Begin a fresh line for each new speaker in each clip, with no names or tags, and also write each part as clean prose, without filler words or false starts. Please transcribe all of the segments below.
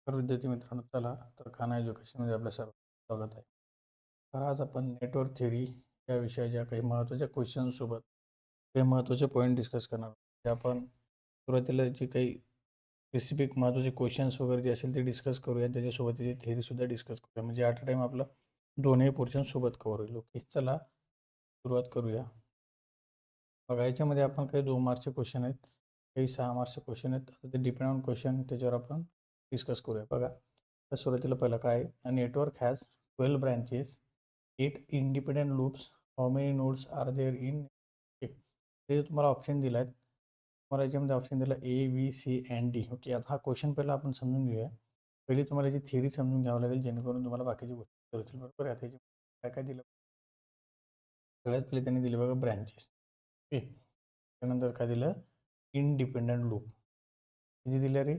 तर विद्यार्थी मित्रांनो, चला तर खाना एज्युकेशनमध्ये आपलं सर्व स्वागत आहे. तर आज आपण नेटवर्क थिअरी या विषयाच्या काही महत्त्वाच्या क्वेश्चन्ससोबत काही महत्त्वाचे पॉईंट डिस्कस करणार आहोत. ते आपण सुरुवातीला जे काही स्पेसिफिक महत्त्वाचे क्वेश्चन्स वगैरे जे असेल ते डिस्कस करूया, त्याच्यासोबत त्याची थिअरीसुद्धा डिस्कस करूया, म्हणजे ॲट अ टाईम आपलं दोन्ही पोर्शन सोबत कव्हर होईल. ओके, चला सुरुवात करूया. बघा, याच्यामध्ये आपण काही 2 मार्क्सचे क्वेश्चन आहेत, काही 6 मार्क्सचे क्वेश्चन आहेत. आता ते डिपेंड ऑन क्वेश्चन, त्याच्यावर आपण डिस्कस करूया. बघा, तर सुरुवातीला पहिलं काय आहे, a network has 12 branches, 8 independent loops, how many nodes are there in. Okay, ते तुम्हाला ऑप्शन दिला आहेत. तुम्हाला याच्यामध्ये ऑप्शन दिला A, B, C and D. Okay, आता हा क्वेश्चन पहिला आपण समजून घेऊया. पहिली तुम्हाला याची थिअरी समजून घ्यावं लागेल, जेणेकरून तुम्हाला बाकीची गोष्टी होतील. बरोबर आहे. आता याची काय काय दिलं, सगळ्यात पहिले त्यांनी दिले बघा ब्रँचेस. ओके, त्यानंतर काय दिलं, इंडिपेंडंट लूप किती दिल्या रे,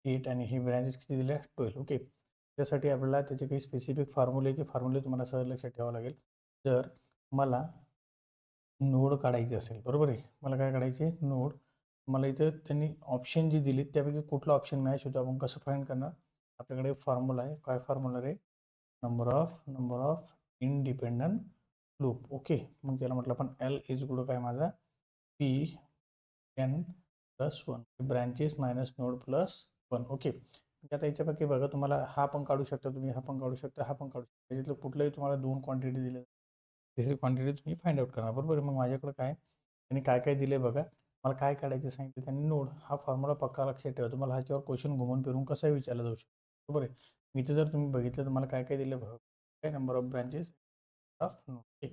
8, आणि ही ब्रँचेस किती दिल्या, 12. ओके, त्यासाठी आपल्याला त्याचे काही स्पेसिफिक फॉर्म्युले तुम्हाला सहज लक्षात ठेवावं लागेल. जर मला नोड काढायचे असेल, बरोबर आहे, मला काय काढायचे, नोड. मला इथं त्यांनी ऑप्शन जी दिली त्यापैकी कुठला ऑप्शन मॅच होतो, आपण कसं फाइंड करणार. आपल्याकडे फॉर्म्युला आहे. काय फॉर्म्युला रे, number of independent loop. Okay, मग त्याला म्हटलं आपण एल इज गुड काय माझा, P N plus 1, branches minus node plus 1. Okay, आता याच्यापैकी बघा, तुम्हाला हा पण काढू शकता, तुम्ही हा पण काढू शकता, हा पण काढू शकता. त्याच्यातलं कुठलंही तुम्हाला 2 क्वांटिटी दिले, तिसरी क्वांटिटी तुम्ही फाइंड आउट करणार. बरोबर आहे. मग माझ्याकडे काय, त्यांनी काय काय दिले बघा, मला काय काढायचं सांगितलं त्यांनी, नोड. हा फॉर्म्युला पक्का लक्षात ठेवा, तुम्हाला ह्याच्यावर क्वेश्चन घुमून फिरून कसंही विचारला जाऊ शकतो. बरोबर आहे. इथे जर तुम्ही बघितलं तर मला काय काय दिलं बघा, काय number of branches of node. Okay,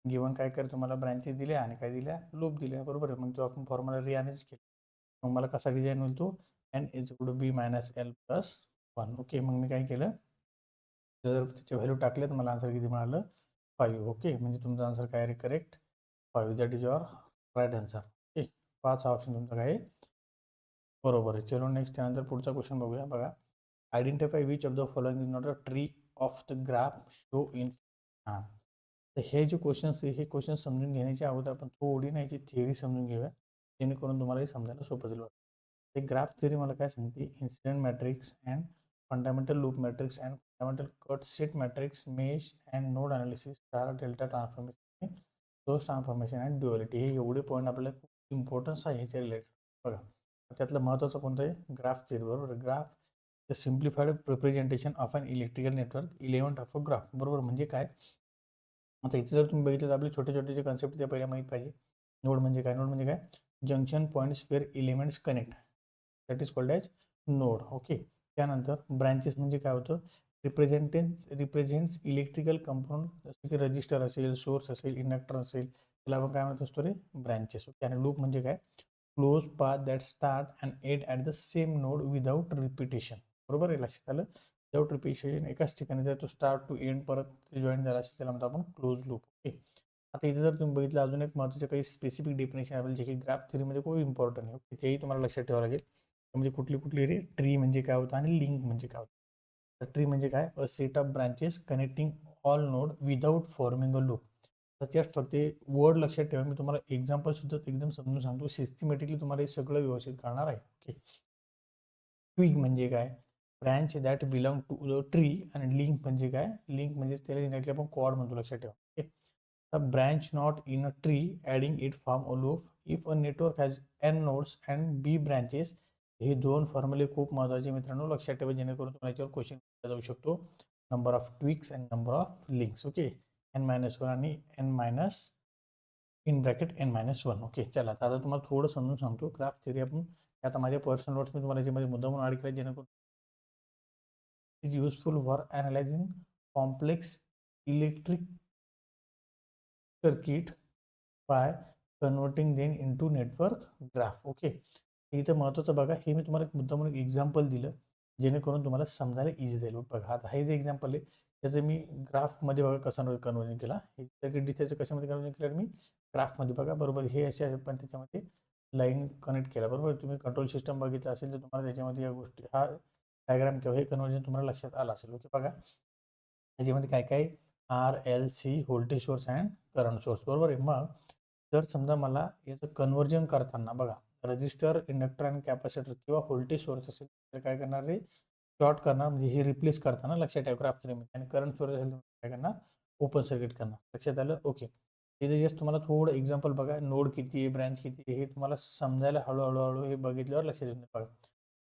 given काय कर, तुम्हाला ब्रांचेस दिल्या आणि काय दिल्या, लूप दिल्या. बरोबर आहे. मग तो आपण फॉर्म्युला रिअरेंज केला. मग मला कसा डिझाईन होईल तो, N is equal to B minus L plus 1. Okay, मग मी काय केलं, जर त्याचे व्हॅल्यू टाकले तर मला आन्सर किती मिळालं, 5. ओके, म्हणजे तुमचा आन्सर काय आहे, correct 5. That is your right answer. Okay, 5 हा ऑप्शन तुमचा काय आहे, बरोबर आहे. चलो नेक्स्ट, त्यानंतर पुढचा क्वेश्चन बघूया. बघा, identify which of the following is not a tree of the graph show in. हां, तर हे जे क्वेश्चन्स आहे, हे क्वेश्चन समजून घेण्याच्या अगोदर आपण थोडी ना याची थिअरी समजून घेऊया, जेणेकरून तुम्हाला हे समजायला सोपं जाईल. हे ग्राफ थिअरी मला काय सांगते, incident matrix and fundamental loop matrix and fundamental cut set matrix, mesh and node analysis, star delta transformation, source transformation and duality. हे एवढे पॉईंट आपल्याला खूप इम्पॉर्टन्स आहे ह्याच्या रिलेटेड. बघा, त्यातलं महत्त्वाचं कोणतं आहे, ग्राफ थिअरी. बरोबर, graph the simplified representation of an electrical network, eleven of a graph. बरोबर, म्हणजे काय, आता इथे जर तुम्ही बघितलं तर आपले छोटे छोटे जे कन्सेप्ट ते पहिल्या माहीत पाहिजे. नोड म्हणजे काय, नोड म्हणजे काय, junction points where elements connect, that is called as node. Okay, त्यानंतर ब्रँचेस म्हणजे काय होतं, रिप्रेझेंट्स इलेक्ट्रिकल कंपाऊंड, जसं की रजिस्टर असेल, सोर्स असेल, इंडक्टर असेल, त्याला आपण काय म्हणत असतो रे, ब्रँचेस. ओके, आणि लूप म्हणजे काय, close path that start and end at the same node without repetition. बरोबर आहे, लक्षात आलं. विदाउट रिपिटेशन एकाच ठिकाणी जर तो स्टार्ट टू एंड परत जॉईन झाला असेल, त्याला म्हणतो आपण क्लोज लूप. ओके, आता इथे जर तुम्ही बघितलं, अजून एक महत्त्वाचे काही स्पेसिफिक डेफिनेशन आपल्याला, जे की ग्राफ थिअरीमध्ये खूप इम्पॉर्टंट आहे. ओके, तेही तुम्हाला लक्षात ठेवावं लागेल. म्हणजे कुठली कुठली रे, ट्री म्हणजे काय होतं आणि लिंक म्हणजे काय होतं. तर ट्री म्हणजे काय, a set of branches connecting all node without forming a loop. त्याच्यात फक्त वर्ड लक्षात ठेवा, मी तुम्हाला एक्झाम्पल सुद्धा एकदम समजून सांगतो, सिस्टमॅटिकली तुम्हाला हे सगळं व्यवस्थित कळणार आहे. ओके, ट्विग म्हणजे काय, branch that belong to the tree, आणि लिंक म्हणजे काय, लिंक म्हणजे त्याला इनडायरेक्टली आपण कॉर्ड म्हणतो, लक्षात ठेवा. Okay, a branch not in a tree adding it form a loop if a network has n nodes and b branches. हे दोन फॉर्म्युले खूप महत्त्वाचे मित्रांनो, लक्षात ठेवा, जेणेकरून तुम्हाला याच्यावर क्वेश्चन जाऊ शकतो. Number of twigs and number of links. Okay, n-1 आणि n- in bracket n-1. Okay, चला आता तुम्हाला थोडं समजून सांगतो ग्राफ थिअरी. आपण आता माझ्या पर्सनल नोट्स मी तुम्हाला याच्यामध्ये मुद्दा म्हणून ॲड केला, जेणेकरून is useful for analysing complex electric circuit by converting then into network graph. Okay, इथं महत्त्वाचं बघा, हे मी तुम्हाला एक मुद्दा म्हणून एक्झाम्पल दिलं, जेणेकरून तुम्हाला समजायला इझी जाईल. बघा, आता हे जे एक्झाम्पल आहे, त्याचं मी ग्राफमध्ये बघा कसं कन्वर्जन केला, हे सगळे डिटेल्स कशामध्ये कन्वर्जन केलं मी, ग्राफमध्ये. बघा, बरोबर, हे असे पण त्याच्यामध्ये लाईन कनेक्ट केला. बरोबर, तुम्ही कंट्रोल सिस्टम बघितलं असेल तर तुम्हाला त्याच्यामध्ये या गोष्टी, हा डायग्राम किंवा हे कन्वर्जन तुम्हाला लक्षात आलं असेल. ओके, बघा त्याच्यामध्ये काय काय, R L C, voltage source and current source. बरोबर आहे. मग जर समजा मला याचं कन्वर्जन करताना बघा, रजिस्टर, इंडक्टर आणि कॅपॅसिटर किंवा व्होल्टेज सोर्स असेल तर काय करणार रे, शॉर्ट करणार, म्हणजे हे रिप्लेस करताना लक्षात ठेवा ग्राफ ट्रीमध्ये, आणि करंट सोर्स असेल तुम्ही काय करणार, ओपन सर्किट करणार. लक्षात आलं? ओके. इथे जस्ट तुम्हाला थोडं एक्झाम्पल बघा, नोड किती आहे, ब्रँच किती आहे, हे तुम्हाला समजायला हळूहळू हे बघितल्यावर लक्षात येऊन बघा.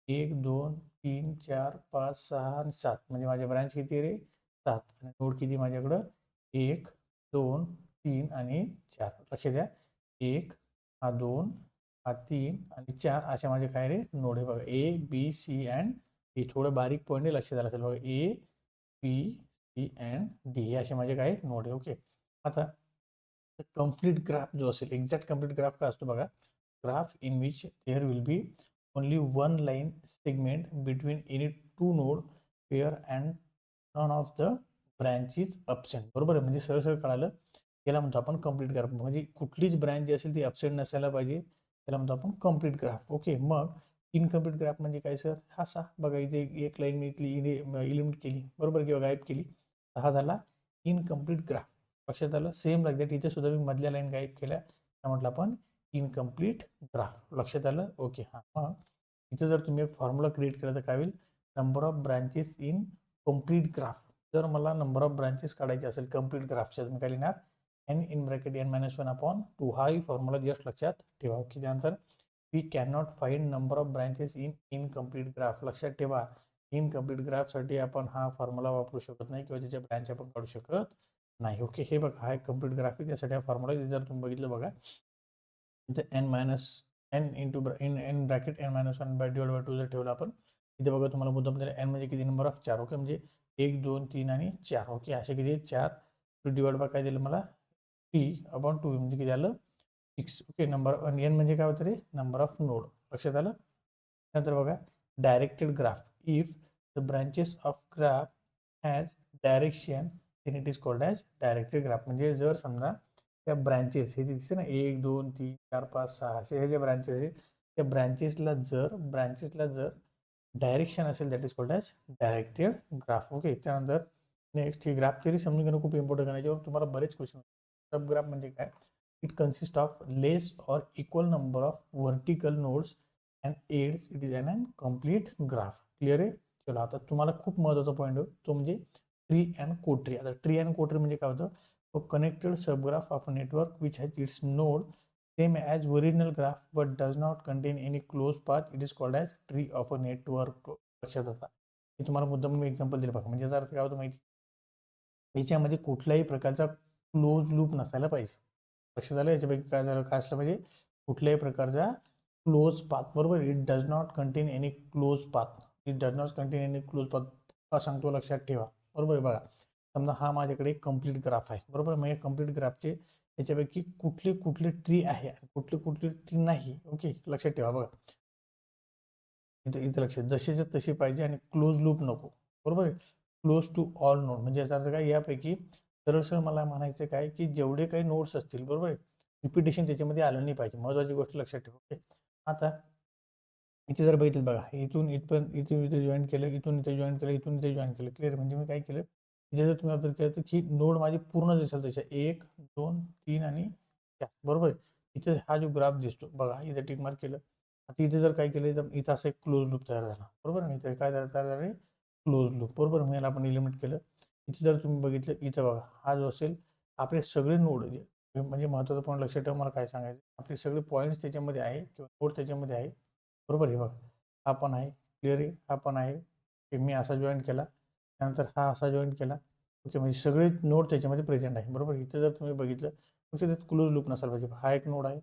1 2 3 4 5 6 आणि 7, म्हणजे माझ्या ब्रँच किती रे, 7, आणि नोड किती माझ्याकडं, 1 2 3 आणि 4. लक्ष द्या, 1 हा 2 हा 3 आणि 4 अशा माझे काय रे नोड आहे बघा, A B C and D. थोडं बारीक पॉईंट लक्ष द्यायला असेल बघा, ए बी सी अँड डी हे असे माझे काय नोड आहे. ओके. आता कंप्लीट ग्राफ जो असेल, एक्झॅक्ट कंप्लीट ग्राफ काय असतो बघा, graph in which there will be only one line segment between any two node pair and none of the branches absent. बरोबर आहे, म्हणजे सरळ सरळ कळालं, याला म्हणतो आपण कंप्लीट ग्राफ. म्हणजे कुठलीच ब्रँच जी असेल ती अबसेंट नसायला पाहिजे, त्याला म्हणतो आपण कंप्लीट ग्राफ. ओके. मग इनकम्प्लीट ग्राफ म्हणजे काय सर, हा सा बघा, इथे एक लाईन मी इथली इलिमिनेट केली, बरोबर, किंवा गायब केली, हा झाला इनकम्प्लीट ग्राफ. लक्षात आलं? सेम लाईक दॅट इथे सुद्धा मी मधल्या लाईन गायब केल्या, त्या म्हटलं आपण इनकम्प्लीट ग्राफ. लक्षात आलं? ओके. हां, मग इथे जर तुम्ही एक फॉर्म्युला क्रिएट केला तर काय होईल, number of branches in complete graph. जर मला नंबर ऑफ ब्रांचेस काढायचे असेल कंप्लीट ग्राफच्या, तुम्ही काय लिहिणार, एन इन ब्रॅकेट n-1/2. हा फॉर्म्युला जस्ट लक्षात ठेवा. की त्यानंतर we can not find number of branches in incomplete graph. लक्षात ठेवा, इनकम्प्लीट ग्राफसाठी आपण हा फॉर्म्युला वापरू शकत नाही, किंवा त्याच्या ब्रँच आपण काढू शकत नाही. ओके. हे बघा, हा एक कंप्लीट ग्राफ आहे, त्यासाठी हा फॉर्म्युला जर तुम्ही बघितलं बघा, इथे n into in bracket n-1/2 जर ठेवला आपण, इथे बघा तुम्हाला मुद्दाम दिला n म्हणजे किती, नंबर ऑफ 4. ओके. म्हणजे 1 2 3 आणि 4. ओके. असे किती 4 डिवाइड बाय काय दिलं मला, 3/2 म्हणजे किती आलं, 6. ओके. नंबर n म्हणजे काय होतं रे, नंबर ऑफ नोड. लक्षात आलं? नंतर बघा, directed graph. If the branches of graph has direction then it is called as directed graph. म्हणजे जर समजा त्या ब्रांचेस हे जे दिसते ना, 1 2 3 4 5 6 असे हे जे ब्रांचेस आहेत, त्या ब्रांचेसला जर डायरेक्शन असेल, that is called as directed graph. Okay. त्यानंतर नेक्स्ट, ही ग्राफ थिअरी समजून घेणं खूप इम्पॉर्टंट आहे, याच्यावर तुम्हाला बरेच क्वेश्चन. सब ग्राफ म्हणजे काय, इट कन्सिस्ट ऑफ लेस और equal number of vertical nodes and edges it is an complete graph. Clear आहे? चला, आता तुम्हाला खूप महत्त्वाचा पॉईंट आहे तो म्हणजे ट्री अँड कोट्री. आता ट्री अँड कोट्री म्हणजे काय होतं, connected subgraph of a network which has its node same as original graph but does not contain any closed path, it is called as tree of a network. लक्षात आता हे तुम्हाला मुद्दाम मी example दिलं बघा, म्हणजे याचा अर्थ काय होतं माहिती, याच्यामध्ये कुठल्याही प्रकारचा क्लोज लूप नसायला पाहिजे. लक्षात आलं? याच्यापैकी काय झालं, काय असलं पाहिजे, कुठल्याही प्रकारचा क्लोज पाथ. बरोबर, it does not content any close path. It does not content any close path का सांगतो, लक्षात ठेवा. बरोबर आहे. बघा, समजा हा माझ्याकडे कंप्लीट ग्राफ आहे, बरोबर, मग या कंप्लीट ग्राफचे याच्यापैकी कुठले कुठले ट्री आहे आणि कुठले कुठले ट्री नाही. ओके. लक्षात ठेवा. बघा, इथे इथे लक्षात, जशीच्या तशी पाहिजे आणि क्लोज लूप नको. बरोबर आहे. क्लोज टू ऑल नोड म्हणजे याचा अर्थ काय, यापैकी सरळ सरळ मला म्हणायचं काय, की जेवढे काही नोड्स असतील, बरोबर आहे, रिपिटेशन त्याच्यामध्ये आलं नाही पाहिजे. महत्त्वाची गोष्ट लक्षात ठेवा. ओके. आता इथे जर बघितलं बघा, इथून इथपर्यंत, इथून इथे जॉईन केलं, इथून इथे जॉईन केलं, इथून इथे जॉईन केलं. क्लिअर? म्हणजे मी काय केलं, इथे जर तुम्ही ऑब्झर्व केलं तर की नोड माझे पूर्ण दिसेल तशा 1 2 3 आणि 4. बरोबर आहे. इथे हा जो ग्राफ दिसतो बघा, इथे टिक मार्क केलं. आता इथे जर काय केलं, तर इथं असं एक क्लोज लूप तयार झाला. बरोबर आहे. इथे काय तयार झालं, क्लोज लूप. बरोबर. मग याला आपण एलिमिनेट केलं. इथे जर तुम्ही बघितलं, इथं बघा, हा जो असेल, आपले सगळे नोड जे म्हणजे महत्त्वाचा पॉईंट लक्षात ठेवा, मला काय सांगायचं, आपले सगळे पॉईंट्स त्याच्यामध्ये आहे किंवा नोड त्याच्यामध्ये आहे. बरोबर आहे. बघा, हा पण आहे. क्लिअर आहे. हा पण आहे. हे मी असा जॉईन केला, त्यानंतर हा असा जॉईन केला. ओके. म्हणजे सगळे नोड त्याच्यामध्ये प्रेझेंट आहे. बरोबर. इथे जर तुम्ही बघितलं, तर त्यात क्लोज लूप नसायला पाहिजे. हा एक नोड आहे,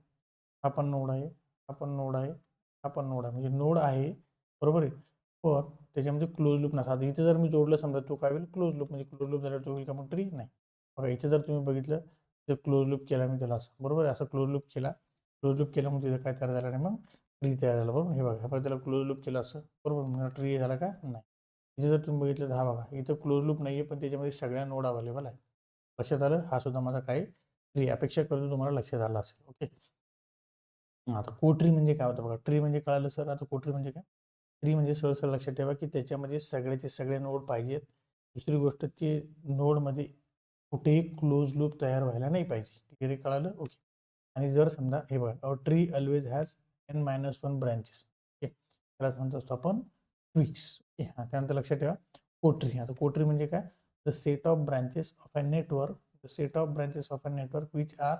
हा पण नोड आहे, हा पण नोड आहे, हा पण नोड आहे. म्हणजे नोड आहे, बरोबर आहे, पण त्याच्यामध्ये क्लोज लूप नसा. आता इथे जर मी जोडलं, समजा तो काय होईल, क्लोज लूप. म्हणजे क्लोज लूप झाल्यावर तो होईल का मग ट्री? नाही. बघा, इथे जर तुम्ही बघितलं, तर क्लोज लूप केला मी त्याला असं, बरोबर आहे, असं क्लोज लूप केला. क्लोज लूप केला, मग तिथं काय तयार झालं नाही, मग ट्री तयार झालं. बरोबर. हे बघा, आपण त्याला क्लोज लूप केलं असं, बरोबर, मग ट्री झाला का? नाही. इथे जर तुम्ही बघितलं, तर हा बघा, इथं क्लोज लूप नाही आहे, पण त्याच्यामध्ये सगळ्या नोड अवेलेबल आहे. लक्षात आलं? हा सुद्धा माझा काय ट्री, अपेक्षा करतो तुम्हाला लक्षात आलं असेल. ओके. आता कोट्री म्हणजे काय होतं बघा, ट्री म्हणजे कळालं सर. आता कोट्री म्हणजे काय, ट्री म्हणजे सरळ सरळ लक्षात ठेवा, की त्याच्यामध्ये सगळ्याचे सगळे नोड पाहिजेत. दुसरी गोष्ट, ते नोडमध्ये कुठेही क्लोज लूप तयार व्हायला नाही पाहिजे. क्लिअर कळालं? ओके. आणि जर समजा हे बघा, tree always has n-1 branches. Okay. त्यालाच म्हणतो असतो आपण ट्विक्स. ओके, हां त्यानंतर लक्षात ठेवा कोटरी. आता कोटरी म्हणजे काय? The set of branches of a network, the set of branches of a network which are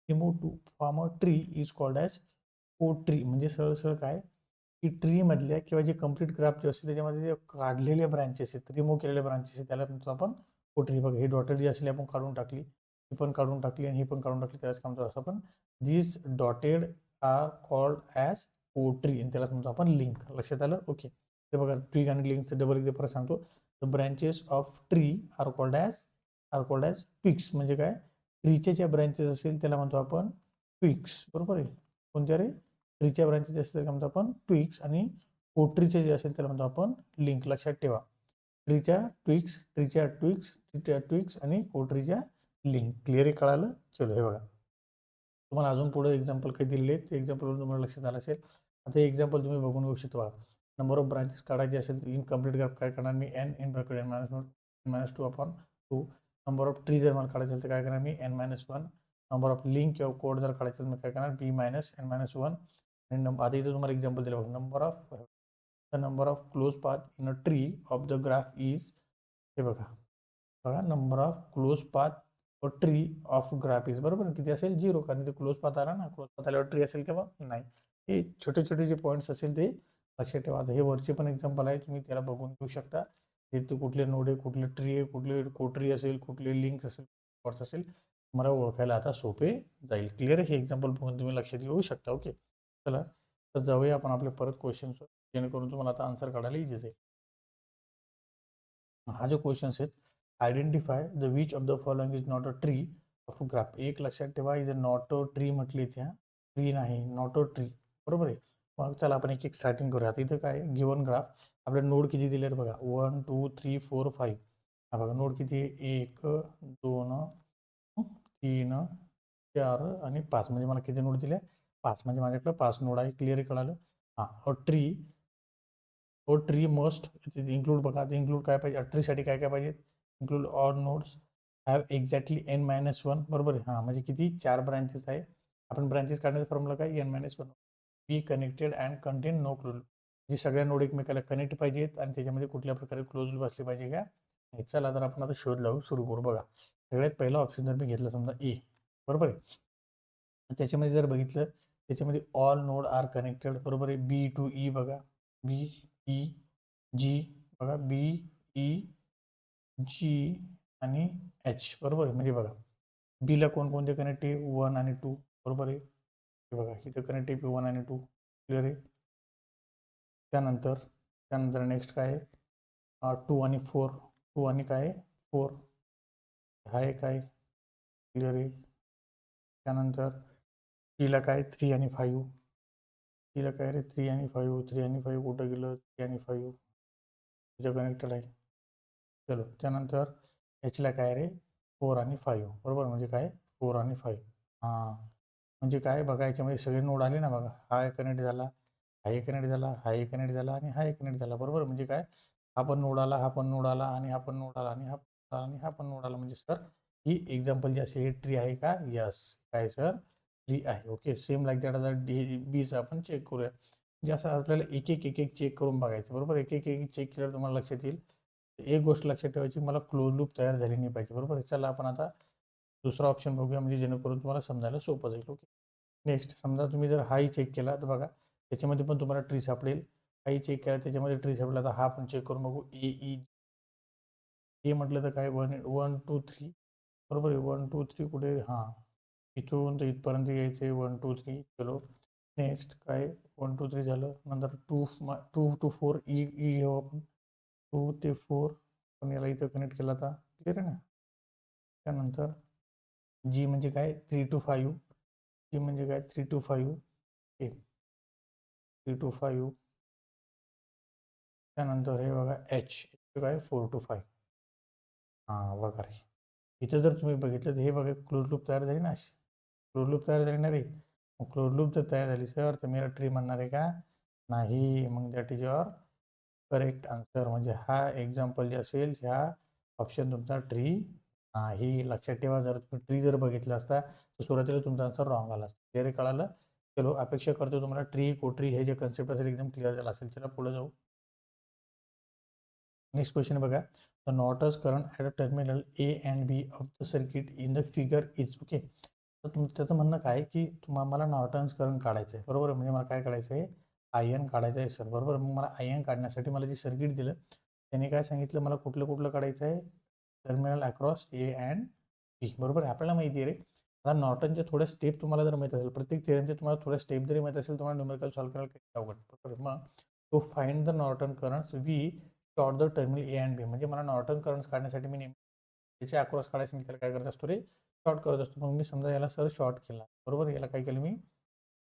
remove to form a tree is called as cotree. म्हणजे सरळ सरळ काय की ट्री मधल्या किंवा जे कंप्लीट ग्राफ जे असते त्याच्यामध्ये जे काढलेले ब्रांचेस आहेत, रिमूव्ह केलेले ब्रांचेस आहेत, त्याला म्हणतो आपण कोटरी. बघा ही डॉटेड जी असली आपण काढून टाकली, ही पण काढून टाकली आणि ही पण काढून टाकली, त्यालाच काय म्हणतो असं आपण these dotted are called as cotree आणि त्यालाच म्हणतो आपण लिंक. लक्षात आलं? ओके. ते बघा ट्री आणि लिंकचं डबल एकदा परत सांगतो. The branches of tree are called as twigs. म्हणजे काय? ट्रीच्या ज्या ब्रँचेस असेल त्याला म्हणतो आपण ट्विक्स. बरोबर आहे? कोणत्या रे? ट्रीच्या ब्रँचेस असतील त्याला म्हणतो आपण ट्विक्स आणि कोटरीचे जे असेल त्याला म्हणतो आपण लिंक. लक्षात ठेवा. ट्रीच्या ट्विक्स आणि कोटरीच्या लिंक. क्लिअर आहे? कळालं? चलो हे बघा. तुम्हाला अजून पुढे एक्झाम्पल काही दिलेले आहेत, ते एक्झाम्पलवरून तुम्हाला लक्षात आलं असेल. आता हे एक्झाम्पल तुम्ही बघून घेऊ शकता. नंबर ऑफ ब्रांचेस काढायचे असेल तर इनकम्प्लीट ग्राफ काय करणार मी? N in bracket N minus two upon two. Number of tree जर मला काढायचं असेल तर काय करणार मी? N minus one. Number of link किंवा कोड जर काढायचं असेल तर काय करणार? B minus N minus one. आणि आता इथं तुम्हाला एक्झाम्पल दिलं बघा. Number of close path in a tree of the graph is, हे बघा बघा number of close path tree of graph is, बरोबर किती असेल? 0, कारण ते क्लोज पाथ आला ना, क्लोज पाथ आल्यावर ट्री असेल किंवा नाही. हे छोटे छोटे जे पॉईंट्स असेल ते लक्षात ठेवा. हे वरचे पण एक्झाम्पल आहे, तुम्ही त्याला बघून घेऊ शकता. ते कुठले नोड आहे, कुठले ट्री आहे, कुठले कोटरी असेल, कुठले लिंक्स असेल, पॉट्स असेल, मला ओळखायला आता सोपे जाईल. क्लिअर आहे? हे एक्झाम्पल बघून तुम्ही लक्षात घेऊ शकता. ओके, चला तर जाऊया आपण आपल्या परत क्वेश्चन्स, जेणेकरून तुम्हाला आता आन्सर काढायला इझी जाईल. हा जो क्वेश्चन्स आहेत, identify the which of the following is not a tree of graph. एक लक्षात ठेवा, इथे नॉट अ ट्री म्हटली, त्या ट्री नाही, नॉट अ ट्री. बरोबर आहे? मग चला आपण एक एक स्टार्टिंग करूया. आता इथं काय गिवन ग्राफ आपले नोड किती दिले आहेत बघा? 1 2 3 4 5. हा बघा नोड किती आहे? 1 2 3 4 आणि 5. म्हणजे मला किती नोड दिले? 5. म्हणजे माझ्याकडे 5 नोड आहे. क्लिअर कळालं? हां. ट्री मस्ट इन्क्लूड, बघा आता इन्क्लूड काय पाहिजे? ट्रीसाठी काय काय पाहिजे? Include all nodes have exactly N minus one. बरोबर आहे? हां, म्हणजे किती? 4 ब्रांचेस आहे. आपण ब्रांचेस काढण्याचा फॉर्म्युला काय? N minus one. Be connected and contain no close. जी सगळ्या नोड एकमेकाला कनेक्ट पाहिजेत आणि त्याच्यामध्ये कुठल्या प्रकारे क्लोज लूप असले पाहिजे का? नाही. चला तर आपण आता शोध लावू सुरू करू. बघा सगळ्यात पहिला ऑप्शन जर मी घेतला समजा ए, बरोबर आहे? त्याच्यामध्ये जर बघितलं, त्याच्यामध्ये ऑल नोड आर कनेक्टेड. बरोबर आहे? बी टू ई बघा, बी ई जी बघा, बी ई जी आणि एच. बरोबर आहे? म्हणजे बघा बीला कोणकोणते कनेक्टिव्ह? 1 आणि 2. बरोबर आहे? हे बघा इथं कनेक्टिव्ह 1 आणि 2. क्लिअर आहे? त्यानंतर त्यानंतर नेक्स्ट काय आहे? 2 आणि 4. 2 आणि काय? 4. हा एक आहे. क्लिअर आहे? त्यानंतर टीला काय? 3 आणि 5. टीला काय रे? 3 आणि 5. 3 आणि 5 कुठं गेलं? 3 आणि 5 तुझ्या कनेक्टेड आहे. चलो त्यानंतर एचला काय रे? 4 आणि 5. बरोबर, म्हणजे काय? 4 आणि 5. हां, म्हणजे काय बघा, याच्यामध्ये सगळे नोड आले ना बघा. हा एक कनेक्ट झाला, हा एक कनेक्ट झाला, हा एक कनेक्ट झाला आणि हा एक कनेक्ट झाला. बरोबर, म्हणजे काय? हा पण नोड आला, हा पण नोड आला आणि हा पण नोड आला आणि हा पण आला आणि हा पण नोड आला. म्हणजे सर ही एक्झाम्पल जी असे ट्री आहे का? यस. काय सर? ट्री आहे. ओके, सेम लाईक दॅट आता डी बीचं आपण चेक करूया. म्हणजे असं आपल्याला एक एक एक एक चेक करून बघायचं. बरोबर, एक एक एक चेक केल्यावर तुम्हाला लक्षात येईल. एक गोष्ट लक्षात ठेवायची, मला क्लोज लूप तयार झाली नाही पाहिजे. बरोबर आहे? चला आपण आता दुसरा ऑप्शन बघूया, म्हणजे जेणेकरून तुम्हाला समजायला सोपं जाईल. ओके, नेक्स्ट समजा तुम्ही जर हाही चेक केला तर बघा त्याच्यामध्ये पण तुम्हाला ट्री सापडेल. हाही चेक केला त्याच्यामध्ये ट्री सापडला, तर हा पण चेक करून बघू. ए म्हटलं तर काय? 1 1 2 3. बरोबर आहे? 1 2 3 कुठे? हां, इथून तर इथपर्यंत यायचं आहे. 1 2 3. चलो नेक्स्ट काय? 1 2 3 झालं. नंतर 2 2 टू 4 ई ई घेऊ आपण. 2 ते 4 पण याला इथं कनेक्ट केला आता. क्लिअर आहे ना? त्यानंतर जी म्हणजे काय? 3 टू 5. जी म्हणजे काय? 3 टू 5. Okay, 3 to 5. त्यानंतर हे बघा एच काय? 4 टू 5. हां बघा रे, इथं जर तुम्ही बघितलं तर हे बघा क्लोज लूप तयार झाली ना अशी. क्लोज लूप तयार झाली ना रे. मग क्लोज लूप जर तयार झाली सर तर मेरा ट्री म्हणणार आहे का? नाही. मग that is your correct answer. म्हणजे हा एक्झाम्पल जे असेल, ह्या ऑप्शन तुमचा ट्री नाही. लक्षात ठेवा, जर तुम्ही ट्री जर बघितला असता तर सुरुवातीला तुमचा आन्सर रॉंग आला असता. क्लिअर कळालं? चलो, अपेक्षा करतो तुम्हाला ट्री कोट्री हे जे कन्सेप्ट असेल एकदम क्लिअर झाला असेल. चला पुढे जाऊ. नेक्स्ट क्वेश्चन बघा, the Norton's current at a terminal A and B of the circuit in the figure is. Okay, तर त्याचं म्हणणं काय की मला नॉर्टन्स करंट काढायचं आहे, बरोबर. म्हणजे मला काय काढायचं आहे, आय एन काढायचं आहे सर, बरोबर. मग मला आय एन काढण्यासाठी मला जे सर्किट दिलं त्याने काय सांगितलं, मला कुठलं कुठलं काढायचं आहे, टर्मिनल अक्रॉस ए अँड बी, बरोबर. आपल्याला माहिती आहे रे, आता नॉर्टनच्या थोड्या स्टेप तुम्हाला जर माहीत असेल, प्रत्येक थिअरमचे तुम्हाला थोड्या स्टेप जरी माहीत असेल, तुम्हाला न्यूमेरिकल सॉल्व्ह करायला काही अवघड, बरोबर. मग to find the Norton currents we short the terminal A and B, म्हणजे मला नॉर्टन करंट्स काढण्यासाठी मी नेहमी त्याचे अक्रॉस काढायचं मी त्याला काय करत असतो रे, शॉर्ट करत असतो. मग मी समजा याला सर शॉर्ट केला, बरोबर. याला काय केलं मी,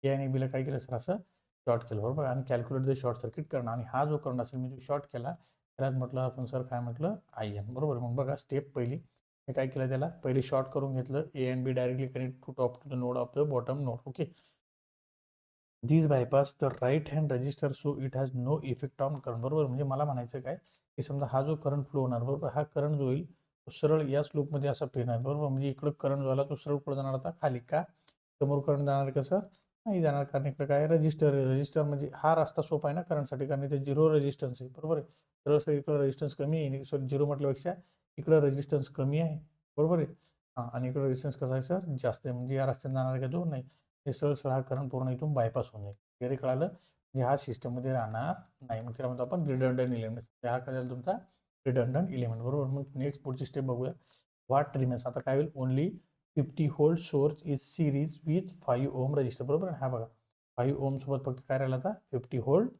ए आणि बीला काय केलं सर, असं शॉर्ट केलं, बरोबर. आणि कॅल्क्युलेट द शॉर्ट सर्किट करणं, आणि हा जो करंट असेल मी जो शॉर्ट केला त्यालाच म्हटलं आपण सर काय म्हटलं, आय एन, बरोबर. मग बघा स्टेप पहिली मी काय केलं, त्याला पहिले शॉर्ट करून घेतलं, A and B directly connect to top to the node of the bottom node. Okay, this bypass the right hand register so it has no effect on current, बरोबर. म्हणजे मला म्हणायचं काय की समजा हा जो करंट फ्लो होणार, बरोबर, हा करंट जो होईल तो सरळ या स्लोपमध्ये असा फिरणार, बरोबर. म्हणजे इकडं करंट झाला तो सरळ पुढे जाणार, आता खाली का समोर करंट जाणार, कसं नाही जाणार, कारण इकडे काय रजिस्टर आहे. रजिस्टर म्हणजे हा रस्ता सोपा आहे ना करंटसाठी, कारण इथे झिरो रेजिस्टन्स आहे, बरोबर आहे. सरळ सर इकडं रेजिस्टन्स कमी आहे, सॉरी झिरो म्हटल्यापेक्षा इकडं रेजिस्टन्स कमी आहे, बरोबर आहे. हां, आणि इकडं रेजिस्टन्स कसा आहे सर, जास्त आहे, म्हणजे या रस्त्याने जाणार का तो नाही, हे सरळ सरळ हा करंट पूर्ण इथून बायपास होऊन जाईल. क्लिअर कळालं, म्हणजे हा सिस्टममध्ये राहणार नाही. मग त्याला म्हणतो आपण रिडंडंट एलिमेंट. हा काय झाला तुमचा रिडंडंट एलिमेंट, बरोबर. मग नेक्स्ट पुढची स्टेप बघूया, व्हॉट रिमेन्स. आता काय होईल, only 50 volt source is series with 5 ohm register, बरोबर. हा बघा 5 ओम सोबत फक्त काय राहिला आता 50 व्होल्ट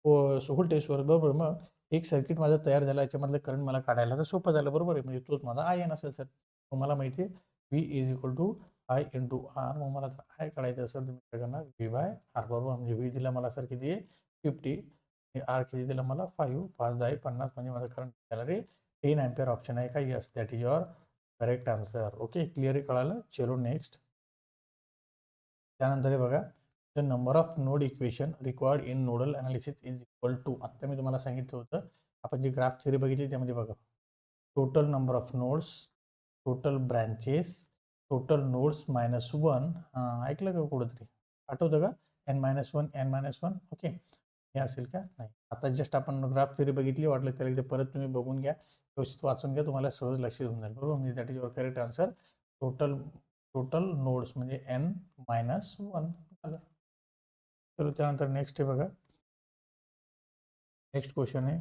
व्होल्टेज सोर्स, बरोबर. मग एक सर्किट माझा तयार झाला, याच्यामधलं करंट मला काढायला तर सोपं झालं, बरोबर आहे. म्हणजे तोच माझा आय एन असेल सर. मग मला माहिती आहे V is equal to I into R. मग मला जर आय काढायचं असेल तर मी काय करणार, व्ही बाय आर, बरोबर. म्हणजे व्ही दिला मला सर किती आहे 50, आर किती दिला मला 5, 5 10 50, म्हणजे माझं करंट झालं रे 10 अँपियर. ऑप्शन आहे का, yes, that is your correct answer. Okay, clear कळालं. चलो नेक्स्ट. त्यानंतर हे बघा, the number of node equation required in nodal analysis is equal to. आता मी तुम्हाला सांगितलं होतं, आपण जी ग्राफ थेरी बघितली त्यामध्ये बघा, total number of nodes, total branches, total nodes minus 1. ऐकलं का कुठंतरी, आठवतं का, n-1 n-1. ओके, हे असेल का, नाही. आता जस्ट आपण ग्राफ थेरी बघितली, वाटलं त्याला एकदा परत तुम्ही बघून घ्या, व्यवस्थित वाचून घ्या, तुम्हाला सहज लक्षात होऊन जाईल, बरोबर. म्हणजे that is your correct answer. Total total nodes म्हणजे n-1 झालं. चलो त्यानंतर नेक्स्ट आहे बघा, नेक्स्ट क्वेश्चन आहे,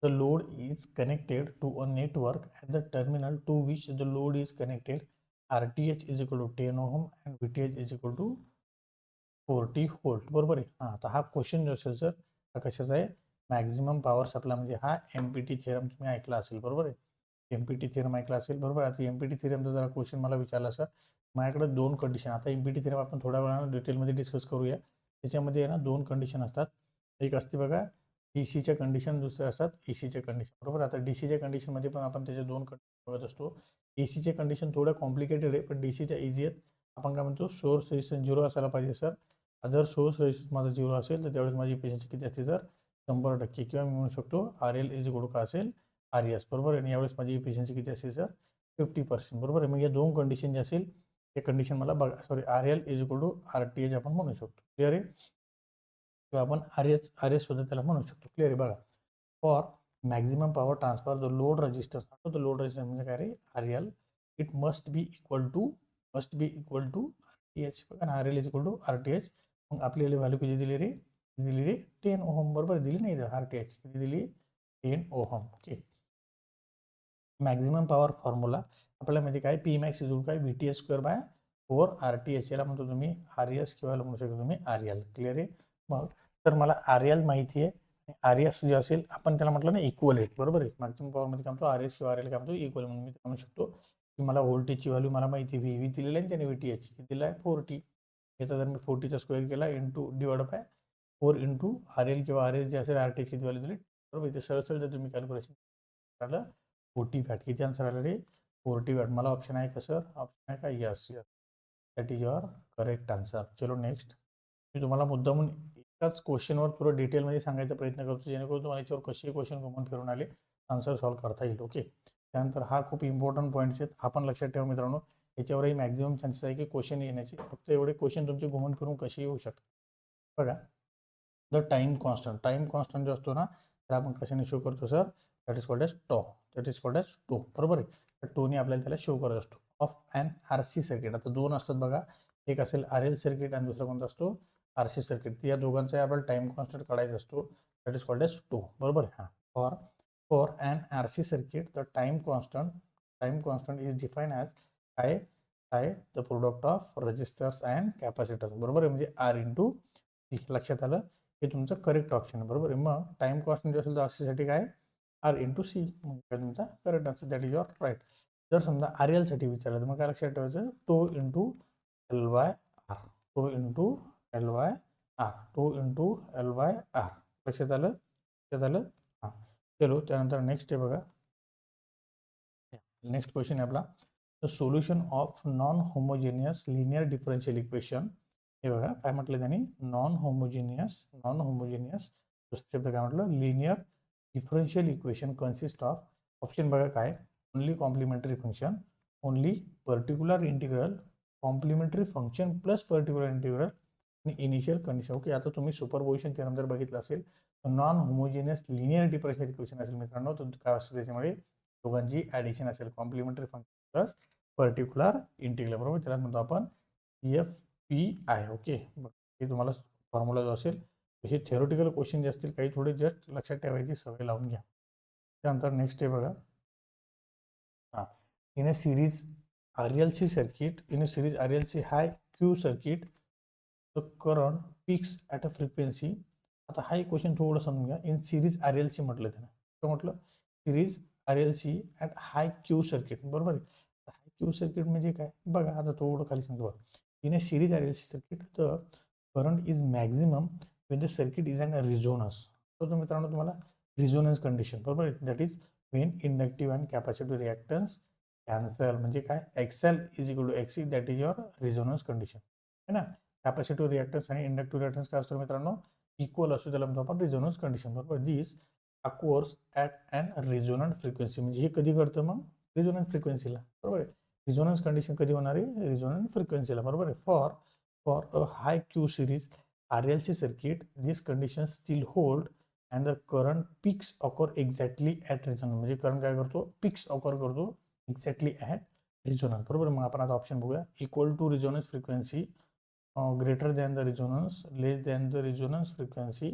the load is connected to a network at the terminal to which the load is connected. RTH is equal to 10 ohm and VTH is equal to 40 volt, बरोबर आहे. हां, आता हा क्वेश्चन जो असेल सर, हा कशाचा आहे, मॅक्झिमम पॉवर सप्लाय. म्हणजे हा MPT थिअरम तुम्ही ऐकला असेल, बरोबर आहे. MPT थिअरम ऐकला असेल, बरोबर. आता MPT थिअरमचा जरा क्वेश्चन मला विचारला सर, माझ्याकडे 2 कंडिशन. आता MPT थिअरम आपण थोड्या वेळानं डिटेलमध्ये डिस्कस करूया. त्याच्यामध्ये आहे ना 2 कंडिशन असतात. एक असते बघा डीसीच्या कंडिशन, दुसऱ्या असतात एसीच्या कंडिशन, बरोबर. आता डीसीच्या कंडिशनमध्ये पण आपण त्याच्या 2 कंडिशन बघत असतो. एसीच्या कंडिशन थोड्या कॉम्प्लिकेटेड आहे, पण डीसीच्या इझी आहेत. आपण काय म्हणतो, सोर्स रेजिस्टन्स 0 असायला पाहिजे सर. जर सोर्स रेजिस्टन्स माझा 0 असेल तर त्यावेळेस माझी एफिशियन्सी किती असते तर 100%, किंवा मी म्हणू शकतो RL इज इक्वल टू का असेल RES, बरोबर. आणि यावेळेस माझी एफिशियन्सी किती असेल सर 50%, बरोबर आहे. मग या 2 कंडिशन जे असेल ते कंडिशन मला बघा, sorry RL is equal to RTH आपण म्हणू शकतो, क्लिअर आहे. किंवा आपण RS सुद्धा त्याला म्हणू शकतो, क्लिअर आहे. बघा, for maximum power transfer the load resistance, the load resistance म्हणजे काय रे, RL, it must be equal to RTH. बघा ना, RL is equal to RTH. मग आपल्याला व्हॅल्यू किती दिली रे, 10 ओहम, बरोबर. दिली नाही तर RTH किती दिली, 10 ohm. Okay, maximum power formula आपल्याला म्हणजे काय, पी मॅक्स इज काय VTH स्क्वेअर बाय 4 RTH. याला म्हणतो तुम्ही RES किंवा म्हणू शकतो तुम्ही RL, क्लिअर आहे. मग तर मला RL माहिती आहे, RES जे असेल आपण त्याला म्हटलं ना इक्वल आहे, बरोबर आहे. मॅक्झिमम पॉवरमध्ये काय म्हणतो RS किंवा RL काय म्हणतो इक्वल, म्हणून मी म्हणू शकतो की मला व्होल्टेजची व्हॅल्यू मला माहिती आहे, व्ही दिलेलं आहे त्याने, VTH किती दिला आहे 40. याचा जर मी 40चा स्क्वेअर केला into divide by 4 into RL किंवा RS जे असेल RTH किती व्हॅल्यू दिली, बरोबर. इथे सरळ जर तुम्ही कॅल्क्युलेशन झालं 40 वॅट, किती आन्सर आलं रे 40 वॅट. मला ऑप्शन आहे का सर, ऑप्शन आहे का, yes yes, that is your correct answer. चलो नेक्स्ट. मी तुम्हाला मुद्दामून एकाच क्वेश्चनवर थोडं डिटेलमध्ये सांगायचा प्रयत्न करतो, जेणेकरून तुम्हाला याच्यावर कसे क्वेश्चन घुमून फिरून आले आन्सर सॉल्व्ह करता येईल. ओके, त्यानंतर हा खूप इम्पॉर्टंट पॉईंट्स आहेत, हा पण लक्षात ठेवा मित्रांनो. याच्यावरही मॅक्झिमम चान्सेस आहे की क्वेश्चन येण्याचे, फक्त एवढे क्वेश्चन तुमचे घुमून फिरून कसे येऊ शकतात. बघा, द टाईम कॉन्स्टंट जो असतो ना, तर आपण कशाने शो करतो sir, that is called as tau, that is called as tau, बरोबर आहे. तर टोने आपल्याला त्याला शो करत असतो. ऑफ अँड RC सर्किट, आता दोन असतात बघा, एक असेल RL सर्किट आणि दुसरा कोणता असतो, RC सर्किट. या दोघांचा आपल्याला टाइम कॉन्स्टंट काढायचा असतो, that is called as tau, बरोबर आहे. हां, for and RC circuit the time constant is define as काय the product of resistors and capacitors, बरोबर आहे. म्हणजे R इंटू सी. लक्षात आलं, हे तुमचं करेक्ट ऑप्शन आहे, बरोबर आहे. मग टाइम कॉन्स्टंट असेल तर RC साठी काय, R इंटू सी, म्हणजे तुमचा correct answer, that is your right. जर समजा RL साठी विचारलं तर मग काय लक्षात ठेवायचं, टो इंटू LY R, टो इंटू LY R, टो इंटू LY R. लक्षात आलं, लक्षात आलं. हां, चलो त्यानंतर नेक्स्ट आहे बघा. नेक्स्ट क्वेश्चन आहे आपला, the solution of non homogeneous linear differential equation. हे बघा काय म्हटलं त्यांनी, नॉन होमोजेनियस शब्द काय म्हटलं, linear differential equation consist of, option बघा काय, only complementary function, only particular integral, complementary function plus particular integral आणि इनिशियल कंडिशन. ओके, आता तुम्ही सुपरपोजिशन थेरम जर बघितलं असेल, non homogeneous linear differential equation असेल मित्रांनो, तर काय असतं त्याच्यामध्ये दोघांची ॲडिशन असेल, complementary function plus particular integral, बरोबर. त्याला म्हणतो आपण CFPI. ओके, हे तुम्हाला फॉर्म्युला जो असेल, हे थेरोटिकल क्वेश्चन जे असतील काही थोडे जस्ट लक्षात ठेवायची सवय लावून घ्या. त्यानंतर नेक्स्ट आहे बघा, हां, in a series RLC circuit, high Q circuit, the current peaks at a frequency. आता हा एक क्वेश्चन थोडं समजून घ्या. इन सिरीज RLC म्हटलं त्यानं, काय म्हटलं, series RLC at high Q circuit, बरोबर आहे. हाय Q सर्किट म्हणजे काय बघा, आता थोडं खाली सांगतो बघा. In a series RLC circuit the current is maximum when the circuit is in a resonance. तर मित्रांनो तुम्हाला रिझोनन्स कंडिशन, बरोबर आहे, that is when inductive and capacitive reactance cancel, म्हणजे काय, XL is equal to XC, that is your resonance condition, है ना. Capacitive reactance आणि इंडक्टिव्ह रिॲक्टन्स काय असतो मित्रांनो, इक्वल असतो, त्याला म्हणतो आपण रिझोनन्स कंडिशन, बरोबर. दिस अकोर्स ॲट अँड रिझोनंट फ्रिक्वेन्सी, म्हणजे हे कधी घडतं मग, रिझोनंट फ्रिक्वेन्सीला, बरोबर आहे. रिझोनन्स कंडिशन कधी होणार आहे, रिझोनंट फ्रिक्वेन्सीला, बरोबर आहे. For a high Q series RLC circuit, these conditions still hold and the current peaks occur exactly at resonance, म्हणजे करंट काय करतो, पिक्स ऑकर करतो एक्झॅक्टली ॲट रिझोनन्स, बरोबर. मग आपण आता ऑप्शन बघूया, equal to resonance frequency, greater than the resonance, less than the resonance frequency,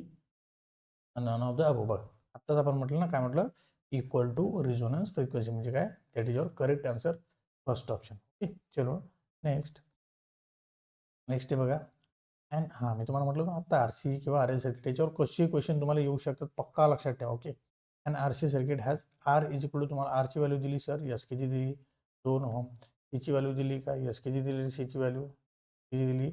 none of the above. बघा आत्ताच आपण म्हटलं ना, काय म्हटलं, इक्वल टू रिझोनन्स फ्रिक्वेन्सी म्हणजे काय, that is your correct answer, first option. Okay, चलो नेक्स्ट आहे बघा. अँड हां, मी तुम्हाला म्हटलं ना आता RC किंवा RL सर्किट याच्यावर कसे क्वेश्चन तुम्हाला येऊ शकतात, पक्का लक्षात ठेवा. Okay, and RC circuit has R is equal to, तुम्हाला R ची व्हॅल्यू दिली सर, यस किती दिली, 2 ओहम. सीची व्हॅल्यू दिली काय, यस किती दिली, सीची व्हॅल्यू किती दिली,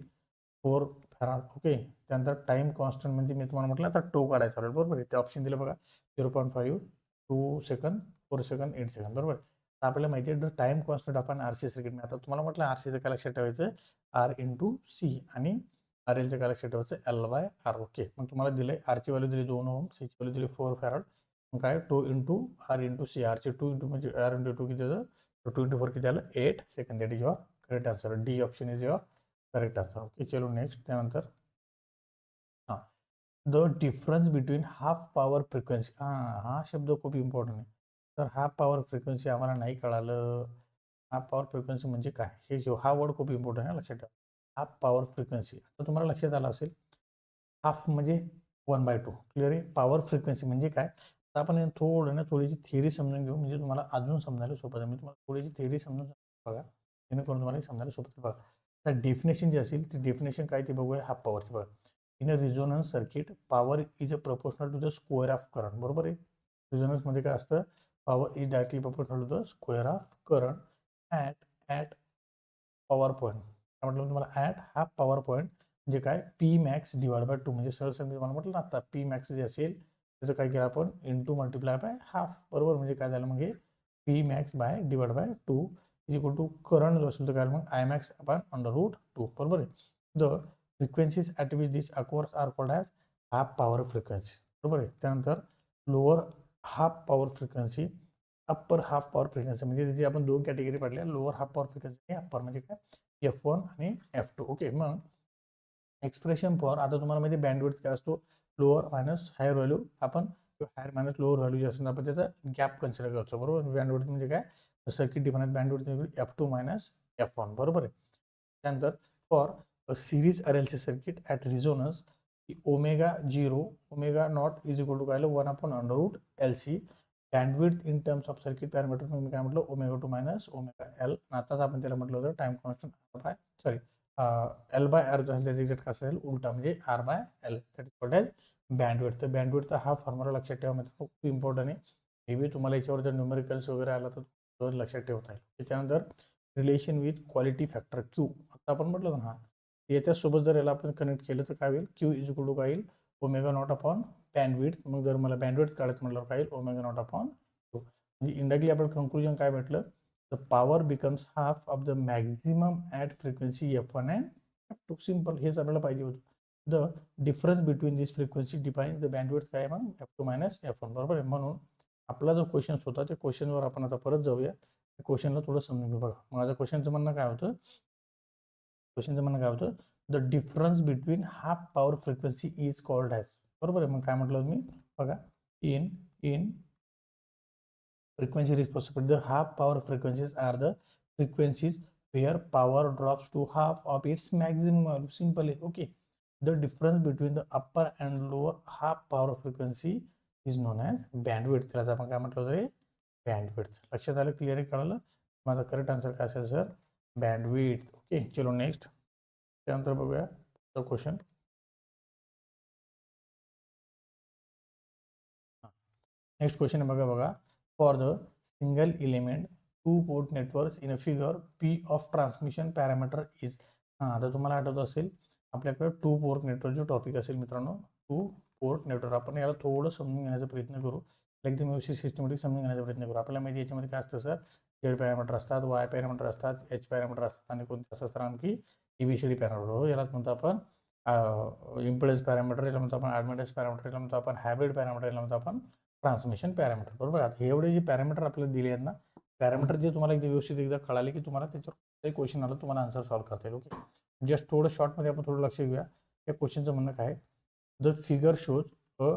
4 फॅराड. ओके, त्यानंतर टाइम कॉन्स्टंट म्हणजे मी तुम्हाला म्हटलं आता टो काढायचा राहील, बरोबर आहे. ते ऑप्शन दिलं बघा, 0.5, 2 सेकंद, 4 सेकंद, 8 सेकंद, बरोबर. तर आपल्याला माहिती आहे टाइम कॉन्स्टंट आपण RC सर्किट, आता तुम्हाला म्हटलं RCचं काय लक्षात ठेवायचं, R इंटू सी, आणि RLचं काय लक्षात ठेवायचं, LYR. ओके, मग तुम्हाला दिलंय आरची व्हॅल्यू दिली 2 ओहम, सीची व्हॅल्यू दिली 4 फॅराड, मग काय 2 इंटू R इंटू सी, आरचे 2 इंटू म्हणजे R इंटू 2 किती होतं, 2 इंटू 4 किती आलं, 8 second, that is your correct answer, D option is your correct answer. Okay, चलो नेक्स्ट. त्यानंतर हां, the difference between half power frequency, हा शब्द खूप इम्पॉर्टंट आहे. तर हाफ पॉवर फ्रिक्वेन्सी आम्हाला नाही कळालं, हाफ पॉवर फ्रिक्वेन्सी म्हणजे काय, हे घेऊ, हा वर्ड खूप इम्पॉर्टंट आहे, लक्षात ठेवा. हाफ पॉवर फ्रिक्वेन्सी, आता तुम्हाला लक्षात आलं असेल, हाफ म्हणजे 1/2, क्लिअर आहे. पॉवर फ्रिक्वेन्सी म्हणजे काय, आता आपण थोडीशी थिअरी समजून घेऊ, म्हणजे तुम्हाला अजून समजायला सोपं आहे. मी तुम्हाला थोडीशी थिअरी समजून बघा, जेणेकरून तुम्हाला समजायला सोपं बघा. तर डेफिनेशन जी असेल ती डेफिनेशन काय ते बघूया, हाफ पॉवरची बघा. In a resonance circuit power is a proportional to the square of current, बरोबर आहे. रिझोनन्समध्ये काय असतं, power is directly proportional to the square of current at power point. काय म्हटलं तुम्हाला, ॲट हाफ पॉवर पॉईंट म्हणजे काय, पी मॅक्स डिवाइड बाय 2, म्हणजे सरळ मी तुम्हाला म्हटलं ना आता, पी मॅक्स जे असेल त्याचं काय केलं आपण, इंटू मल्टिप्लाय बाय हाफ, बरोबर. म्हणजे काय झालं, मग हे P max by divide by 2 is equal to current जो असेल तर काय, मग आय मॅक्स अपॉन √2, बरोबर आहे. The frequencies at which this occurs are called as half power frequency, बरोबर आहे. त्यानंतर lower half power frequency, upper half power frequency, म्हणजे त्याची आपण 2 कॅटेगरी पाडल्या, लोअर हाफ पॉवर फ्रिक्वेन्सी आणि अप्पर म्हणजे काय, F1 आणि F2. ओके, मग एक्सप्रेशन फॉर, आता तुम्हाला माहिती बँडविड्थ काय असतो, लोअर मायनस हायर व्हॅल्यू आपण हायर मायनस लोअर व्हॅल्यू जे असेल आपण त्याचा गॅप कन्सिडर करतो, बरोबर. बँडविड्थ म्हणजे काय, circuit define bandwidth F2 minus F1, बरोबर आहे. त्यानंतर for a series RLC circuit at resonance omega 0 omega naught is equal to काय 1/√LC bandwidth in terms of circuit parameter मी काय म्हटलं ओमेगा 2 मायनस ओमेगा L. आताच आपण त्याला म्हटलं होतं time constant bye sorry L/R त्याचा एक्झॅक्ट कसं असेल उलटा म्हणजे R/L that is called as bandwidth. तर बँडविड्थचा हा फॉर्म्युला लक्षात ठेवा, म्हणजे खूप इम्पॉर्टंट आहे. मे बी तुम्हाला याच्यावर जर न्यूमेरिकल्स वगैरे आला तर लक्षात ठेवता येईल. त्याच्यानंतर relation with quality factor Q, आता आपण म्हटलं ना, याच्यासोबत जर याला आपण कनेक्ट केलं तर काय होईल, Q इज इक्वल टू काय येईल ओमेगा नॉट अपॉन बँडविड्थ. मग जर मला बँडविड्थ काढायचं म्हटलं काय येईल ओमेगा नॉट अपॉन Q. म्हणजे इंडायरेक्टली आपण कंक्लुजन काय भेटलं, the power becomes half of the maximum at frequency F1 and F2. Simple, हेच आपल्याला पाहिजे होतं. The difference between this frequency defines the bandwidth काय मग F2 मायनस F1, बरोबर आहे. म्हणून आपला जो क्वेश्चन होता त्या क्वेश्चनवर आपण आता परत जाऊया. क्वेश्चनला थोडं समजून घेऊ. बघा, माझं क्वेश्चनचं म्हणणं काय होतं, the difference between half power frequency is called as, बरोबर आहे. मग काय म्हटलं मी, बघा, in frequency responsibility, the half power frequencies are the frequencies where power drops to half of its maximum value. Simply, okay, the difference between the upper and lower half power frequency is known as bandwidth. त्याला आपण काय म्हटलं होतं, bandwidth. लक्षात आलं, clear आहे, कळलं. माझा करेक्ट आन्सर काय असेल सर, बँडविड्थ. ओके, चलो नेक्स्ट. त्यानंतर बघूया क्वेश्चन. नेक्स्ट क्वेश्चन बघा, for the single element 2 port networks in a figure P of transmission parameter is. आता तुम्हाला आठवत असेल आपल्याकडे 2 पोर्ट नेटवर्क जो टॉपिक असेल मित्रांनो, 2 पोर्ट नेटवर्क. आपण याला थोडं समजून घेण्याचा प्रयत्न करू, एकदम व्यवस्थित सिस्टमॅटिक समजून घेण्याचा प्रयत्न करू. आपल्याला माहिती याच्यामध्ये काय असतं सर, Z पॅरामीटर असतात, Y पॅरामीटर असतात, H पॅरामीटर असतात आणि कोणते असतात सर आणखी ABCD पॅरामीटर. यालाच म्हणतो आपण इम्पल्स पॅरामीटर, याला म्हणतो आपण ॲडमिटन्स पॅरामीटर, याला म्हणतो आपण हायब्रिड पॅरामीटर, याला म्हणतो आपण ट्रान्समिशन पॅरामीटर, बरोबर. आता हे एवढे जे पॅरामीटर आपल्याला दिले आहेत ना, पॅरामीटर जे तुम्हाला एकदा व्यवस्थित एकदा कळाले की तुम्हाला त्याच्यावर काही क्वेश्चन आला तुम्हाला आन्सर सॉल्व्ह करता येईल. ओके, जस्ट थोडं शॉर्टमध्ये आपण थोडं लक्ष घेऊया. या क्वेश्चनचं म्हणणं काय, the figure shows a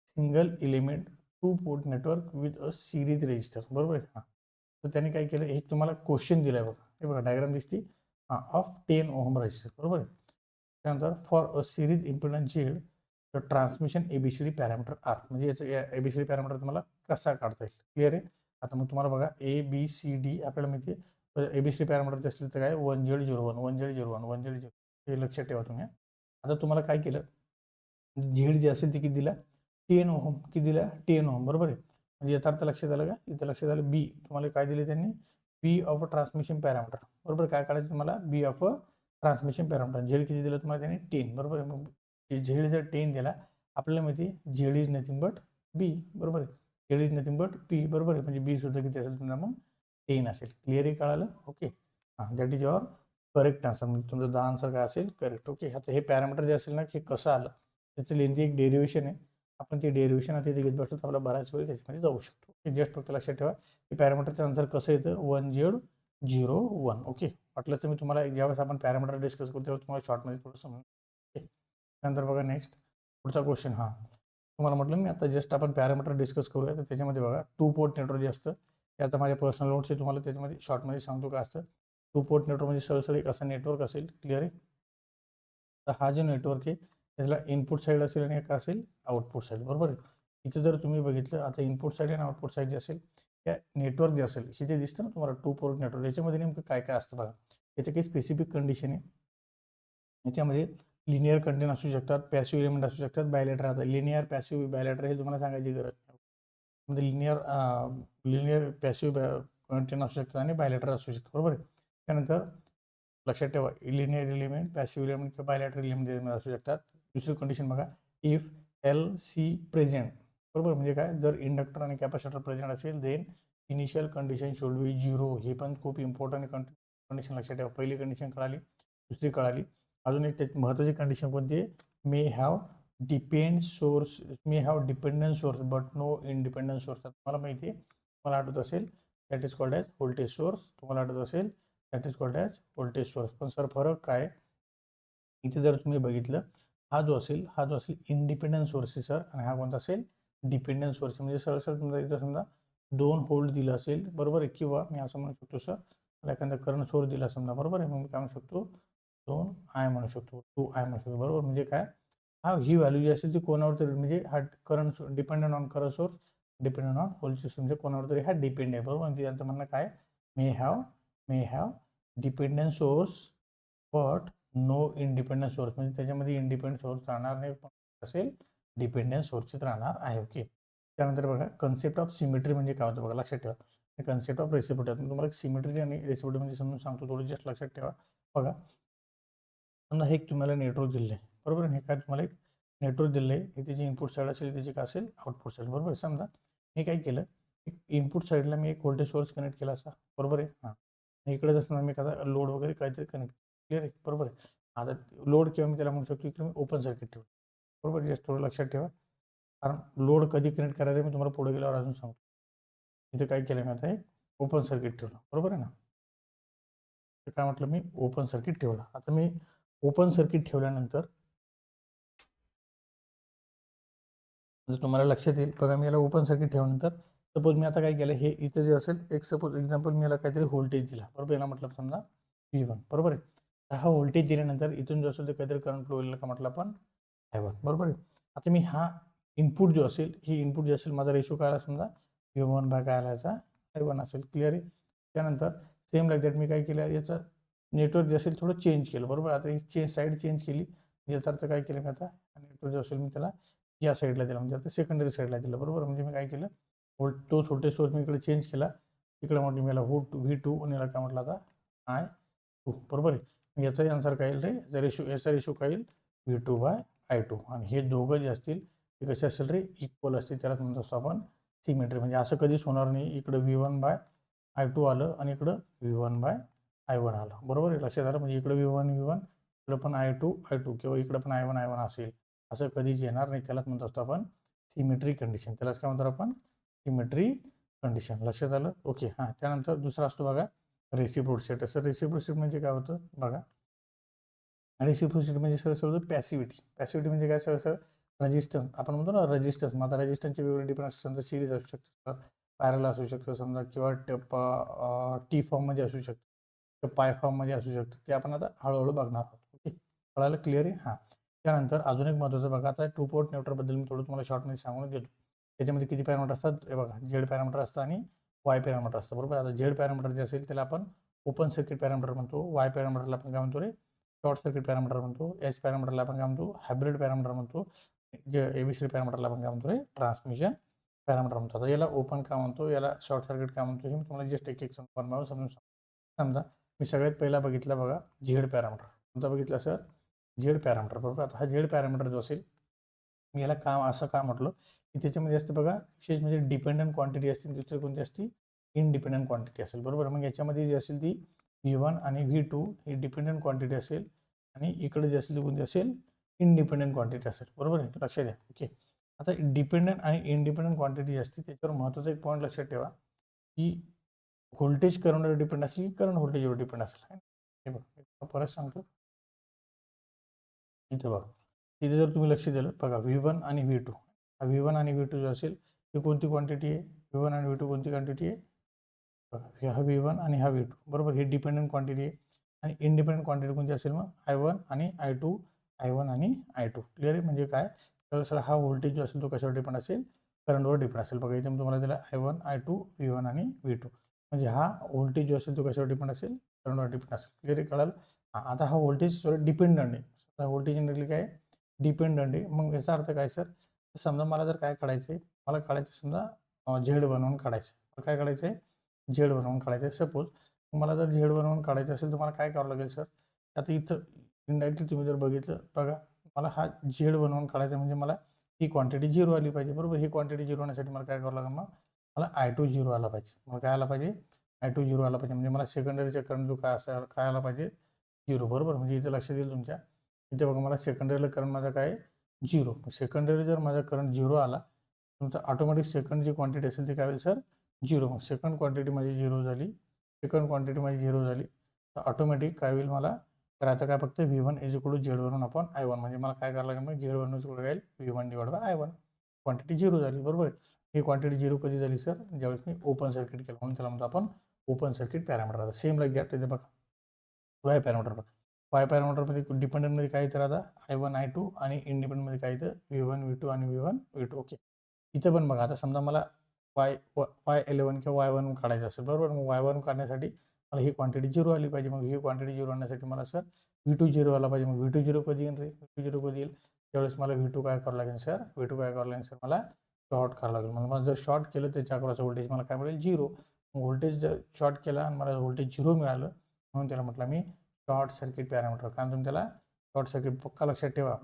single element 2 port network with a series register, बरोबर आहे. हां, तर त्याने काय केलं, एक तुम्हाला क्वेश्चन दिलं आहे बघा, हे बघा डायग्राम दिसते, ऑफ 10 ओहम रेजिस्टर, बरोबर आहे. त्यानंतर for a series impedance Z तर ट्रान्समिशन ABCD पॅरामीटर आर, म्हणजे याचं ABCD पॅरामीटर तुम्हाला कसा काढता येईल, क्लिअर आहे. आता मग तुम्हाला बघा ABCD आपल्याला माहिती आहे, ABCD पॅरामीटर असले तर काय 1Z01 1Z01 1Z01 हे लक्षात ठेवा तुम्ही. आता तुम्हाला काय केलं, झेड जे असेल ते किती दिला 10 ओहम, किती दिला 10 ओहम, बरोबर आहे. म्हणजे याचा अर्थ लक्षात आलं का, इथं लक्षात आलं. बी तुम्हाला काय दिले त्यांनी, बी ऑफ ट्रान्समिशन पॅरामीटर, बरोबर. काय काढायचं तुम्हाला, बी ऑफ ट्रान्समिशन पॅरामीटर. झेड किती दिलं तुम्हाला त्यांनी 10, बरोबर आहे. मग झेड जर 10 दिला, आपल्याला माहिती आहे झेड इज नथिंग बट बी, बरोबर आहे. झेड इज नथिंग बट बी, बरोबर आहे. म्हणजे बी सुद्धा किती असेल तुम्हाला मग 10 असेल. क्लिअर आहे, कळालं. ओके, हां, that is your correct answer. म्हणजे तुमचं 10 आन्सर काय असेल, करेक्ट. ओके, आता हे पॅरामीटर जे असेल ना, हे कसं आलं त्याचं लेंथी एक डेरिवेशन आहे. आपण ते डेरिवेशन आता इथे घेत बसलो तर आपला बराच वेळ त्याच्यामध्ये जाऊ शकतो. जस्ट फक्त लक्षात ठेवा की पॅरामीटरचं आन्सर कसं येतं 1Z01. ओके, वाटलं तर मी तुम्हाला ज्यावेळेस आपण पॅरामीटर डिस्कस करू त्यावेळेस तुम्हाला शॉर्टमध्ये थोडं समजून. ओके, त्यानंतर बघा नेक्स्ट पुढचा क्वेश्चन. हां, तुम्हाला म्हटलं मी आता जस्ट आपण पॅरामीटर डिस्कस करूया. तर त्याच्यामध्ये बघा 2 पोर्ट नेटवर्क जे असतं, त्याचा माझ्या पर्सनल नोट्स आहे, तुम्हाला त्याच्यामध्ये शॉर्टमध्ये सांगतो काय असतं. 2 पोर्ट नेटवर्क म्हणजे सरळ एक असं नेटवर्क असेल, क्लिअर आहे. तर हा जो नेटवर्क आहे त्याला इनपुट साईड असेल आणि एक असेल आउटपुट साईड, बरोबर आहे. इथे जर तुम्ही बघितलं आता इनपुट साईड आणि आउटपुट साईड जे असेल त्या नेटवर्क जे असेल इथे दिसतं ना तुम्हाला 2 पोर्ट नेटवर्क, याच्यामध्ये नेमकं काय काय असतं बघा. याच्या काही स्पेसिफिक कंडिशन आहे. याच्यामध्ये लिनियर कंटेंट असू शकतात, पॅसिव्ह एलिमेंट असू शकतात, बायलेटर. आता लिनियर पॅसिव्ह बायलेटर हे तुम्हाला सांगायची गरज नाही. म्हणजे लिनियर पॅसिव्ह कंटेंट असू शकतात आणि बायलेटर असू शकतात, बरोबर आहे. त्यानंतर लक्षात ठेवा लिनियर एलिमेंट, पॅसिव्ह एलिमेंट किंवा बायलॅटरल एलिमेंट असू शकतात. दुसरी कंडिशन बघा, इफ LC प्रेझेंट, बरोबर. म्हणजे काय, जर इंडक्टर आणि कॅपॅसिटर प्रेझेंट असेल then initial condition should be 0. हे पण खूप इम्पॉर्टंट कंडिशन लक्षात ठेवा. पहिली कंडिशन कळाली, दुसरी कळाली. अजून एक महत्त्वाची कंडिशन कोणती आहे, may have dependent source but no independent source. तुम्हाला माहिती आहे, तुम्हाला आठवत असेल that is called as voltage source. तुम्हाला आठवत असेल that is called as voltage source. पण सर फरक काय, इथे जर तुम्ही बघितलं हा जो असेल इंडिपेंडंट सोर्स आहे सर, आणि हा कोणता असेल डिपेंडंट सोर्स म्हणजे सरळ समजा इथं समजा 2 व्होल्ट दिलं असेल, बरोबर आहे, किंवा मी असं म्हणू शकतो सर मला एखादा करंट सोर्स दिला समजा, बरोबर आहे, मग मी काय म्हणू शकतो 2I म्हणू शकतो, 2I म्हणू शकतो, बरोबर. म्हणजे काय हा ही व्हॅल्यू जी असेल ती कोणावर तरी म्हणजे हा current dependent on current source dependent on voltage source म्हणजे कोणावर तरी हा डिपेंड आहे, बरोबर. म्हणजे त्यांचं म्हणणं काय may have dependent source but no independent source म्हणजे त्याच्यामध्ये इंडिपेंडंट सोर्स राहणार नाही, पण असेल डिपेंडंट सोर्सच राहणार आहे. ओके. त्यानंतर बघा कन्सेप्ट ऑफ सिमेट्री म्हणजे काय होतं बघा, लक्षात ठेवा. कन्सेप्ट ऑफ रेसिप्रोसिटी तुम्हाला सिमेट्री आणि रेसिप्रोसिटी म्हणजे समजून सांगतो, थोडं जस्ट लक्षात ठेवा. बघा समजा हे तुम्हाला नेटवर्क दिले आहे, बरोबर आहे. हे काय तुम्हाला एक नेटवर्क दिलं आहे, हे त्याची इनपुट साईड असेल, त्याची काय असेल आउटपुट साईड, बरोबर आहे. समजा मी काय केलं, इनपुट साईडला मी एक व्होल्टेज सोर्स कनेक्ट केला असा, बरोबर आहे. हां, इकडे असताना मी कसा लोड वगैरे काहीतरी कनेक्ट क्लिअर आहे, बरोबर आहे. आता लोड किंवा मी त्याला म्हणू शकतो इकडे मी ओपन सर्किट ठेवतो, बरोबर. जस्ट थोडं लक्षात ठेवा, कारण लोड कधी कनेक्ट करायचं मी तुम्हाला पुढे गेल्यावर अजून सांगतो. इथे काय केलं मी आता हे ओपन सर्किट ठेवलं, बरोबर आहे ना. काय म्हटलं मी ओपन सर्किट ठेवलं. आता मी ओपन सर्किट ठेवल्यानंतर तुम्हाला लक्षात येईल बघा, मी याला ओपन सर्किट ठेवल्यानंतर सपोज मी आता काय केलं, हे इथे जे असेल एक सपोज एक्झाम्पल मी याला काहीतरी व्होल्टेज दिला, बरोबर. याला म्हटलं समजा V1, बरोबर आहे. हा व्होल्टेज दिल्यानंतर इथून जो असेल ते काहीतरी करंट फ्लो होईल का म्हटलं आपण I1, बरोबर आहे. आता मी हा इनपुट जो असेल ही इनपुट जे असेल माझा रेशो काय आला समजा V1 भाग काय आलायचा I1 असेल, क्लिअर आहे. त्यानंतर सेम लाईक दॅट मी काय केलं याचं नेटवर्क जे असेल थोडं चेंज केलं, बरोबर. आता ही साईड चेंज केली, याचा अर्थ काय केलं मी आता नेटवर्क जो असेल मी त्याला या साईडला दिला, म्हणजे आता सेकंडरी साईडला दिलं, बरोबर. म्हणजे मी काय केलं तोच व्होल्टेज सोर्स मी इकडे चेंज केला, इकडे म्हटलं मी याला V2 आणि याला काय म्हटलं आता I2, बरोबर आहे. याचाही आन्सर काय येईल रे, याचा रेशो काय येईल V2/I2 आणि हे दोघं जे असतील ते कसे असेल रे इक्वल असतील, त्याला म्हणतो असतो आपण सिमेट्री. म्हणजे असं कधीच होणार नाही इकडं V1/I2 आलं आणि इकडं V1/I1 आलं, बरोबर आहे. लक्षात आलं. म्हणजे इकडं V1 इकडं पण I2 किंवा इकडं पण I1 असेल, असं कधीच येणार नाही. त्यालाच म्हणतो असतो आपण सिमेट्री कंडिशन. त्यालाच काय म्हणतो आपण सिमेट्री कंडिशन. लक्षात आलं. ओके. हां, त्यानंतर दुसरा असतो बघा रेसिप्रोसिटी. असं रेसिप्रोसिटी म्हणजे काय होतं बघा, रेसिप्रोसिटी म्हणजे सरळ पॅसिव्हिटी म्हणजे काय, सरळ रेजिस्टन्स आपण म्हणतो ना रेजिस्टन्स. मग आता रेजिस्टन्सचे वेगवेगळे डिफरन्स समजा सिरीज असू शकतो, पॅरल असू शकतो समजा, किंवा टी फॉर्ममध्ये असू शकतो किंवा पाय फॉर्ममध्ये असू शकतो. ते आपण आता हळूहळू बघणार आहोत. ओके, कळालं, क्लिअर आहे. हां, त्यानंतर अजून एक महत्त्वाचं बघा, आता 2 पोर्ट नेटवर्कबद्दल मी थोडं तुम्हाला शॉर्टमध्ये सांगून देतो. त्याच्यामध्ये किती पॅरामीटर असतात हे बघा, झेड पॅरामीटर असतं आणि वाय पॅरामीटर असतं, बरोबर. आता झेड पॅरामीटर जे असेल त्याला आपण ओपन सर्किट पॅरामीटर म्हणतो, वाय पॅरामीटरला आपण काय म्हणतो रे शॉर्ट सर्किट पॅरामीटर म्हणतो, एच पॅरामीटरला आपण काय म्हणतो हायब्रिड पॅरामीटर म्हणतो, जे एबीसीडी पॅरामीटरला आपण काय म्हणतो रे ट्रान्समिशन पॅरामीटर म्हणतो. आता याला ओपन का म्हणतो, याला शॉर्ट सर्किट का म्हणतो, हे मी तुम्हाला जस्ट एक समजून समजून समजा. मी सगळ्यात पहिला बघितला बघा झेड पॅरामीटर. कोणता बघितला सर, झेड पॅरामीटर, बरोबर. आता हा झेड पॅरामीटर जो असेल मी याला काम असं का म्हटलं की त्याच्यामध्ये असते बघा विशेष म्हणजे डिपेंडंट क्वांटिटी असते, दुसरी कोणती असते इनडिपेंडंट क्वांटिटी असेल, बरोबर. मग याच्यामध्ये जी असेल ती V1 आणि V2 ही डिपेंडंट क्वांटिटी असेल आणि इकडे जे असेल ती कोणती असेल इनडिपेंडंट क्वांटिटी असेल, बरोबर आहे. लक्षात द्या. ओके, आता डिपेंडंट आणि इनडिपेंडंट क्वांटिटी असते त्याच्यावर महत्त्वाचा एक पॉईंट लक्षात ठेवा की व्होल्टेज करंटवर डिपेंड असेल की करंट व्होल्टेजवर डिपेंड असेल. हे बघा परत सांगतो, इथे बघा, इथे जर तुम्ही लक्ष दिलं बघा V1 आणि V2, हा V1 आणि V2 जो असेल ही कोणती क्वांटिटी आहे, V1 आणि V2 कोणती क्वांटिटी आहे बघा, हा V1 आणि हा V2, बरोबर. ही डिपेंडंट क्वांटिटी आहे आणि इंडिपेंडंट क्वांटिटी कोणती असेल मग I1 आणि I2, I1 आणि I2, क्लिअर आहे. म्हणजे काय तर हा व्होल्टेज जो असेल तो कशावर डिपेंड असेल करंटवर डिपेंड असेल. बघा इथे मी तुम्हाला दिला I1 I2 V1 आणि V2, म्हणजे हा व्होल्टेज जो असेल तो कशावर डिपेंड असेल करंटवर डिपेंड असेल, क्लिअर आहे, कळालं. आता हा व्होल्टेज डिपेंडंट आहे, व्होल्टेज इंडिरेक्टली काय डिपेंडंट आहे. मग याचा अर्थ काय सर, समजा मला जर काय काढायचं आहे, मला काढायचं समजा झेड बनवून काढायचं, काय काढायचं आहे झेड बनवून काढायचं आहे. सपोज मला जर झेड बनवून काढायचं असेल तर मला काय करावं लागेल सर, आता इथं इनडायरेक्टली तुम्ही जर बघितलं बघा, मला हा झेड बनवून काढायचा म्हणजे मला ही क्वांटिटी 0 आली पाहिजे, बरोबर. ही क्वांटिटी 0 होण्यासाठी मला काय करावं लागेल, मग मला I2 0 आला पाहिजे. मग काय आला पाहिजे I2 0 आला पाहिजे, म्हणजे मला सेकंडरीचा करंट जो काय असेल काय आला पाहिजे 0, बरोबर. म्हणजे इथे लक्ष देईल तुमच्या, इथे बघा मला सेकंडरीला करंट माझा काय 0. सेकंडरी जर माझा करंट 0 आला तुमचा ऑटोमॅटिक सेकंड जी क्वांटिटी असेल ती काय होईल सर 0. मग सेकंड क्वांटिटी माझी 0 झाली, सेकंड क्वांटिटी माझी 0 झाली तर ऑटोमॅटिक काय होईल मला, तर आता काय फक्त V1 Z1 आपण I1, म्हणजे मला काय करावं लागेल मग Z1 काय येईल V1/I1. क्वांटिटी 0 झाली, बरोबर आहे. ही क्वांटिटी 0 कधी झाली सर? ज्यावेळेस मी ओपन सर्किट केलं, म्हणून त्याला म्हणतो आपण open circuit parameter. Same like that इथे बघा वाय पॅरामीटर बघा. वाय पॅरामीटरमध्ये डिपेंडंटमध्ये काय येतं आता I1 I2 आणि इंडिपेंडंटमध्ये काय येतं V1 V2 आणि V1 V2. ओके. इथं पण बघा आता समजा मला Y11 किंवा Y1 काढायचं असेल, बरोबर. मग Y1 काढण्यासाठी मला ही क्वांटिटी 0 आली पाहिजे. मग ही क्वांटिटी 0 आणण्यासाठी मला सर V2 0 आला पाहिजे. मग V2 0 कधी येईल रे? V2 0 कधी येईल? त्यावेळेस मला V2 काय करावं लागेल सर? V2 काय करावं लागेल सर? मला शॉर्ट करावं लागेल. मला जर शॉर्ट केलं त्याच्या अक्रॉस व्होल्टेज मला काय मिळेल? 0. व्होल्टेज जर शॉर्ट केला आणि मला व्होल्टेज 0 मिळालं, म्हणून त्याला म्हटलं मी शॉर्ट सर्किट पॅरामीटर. कारण तुम्ही त्याला शॉर्ट सर्किट पक्का लक्षात ठेवा.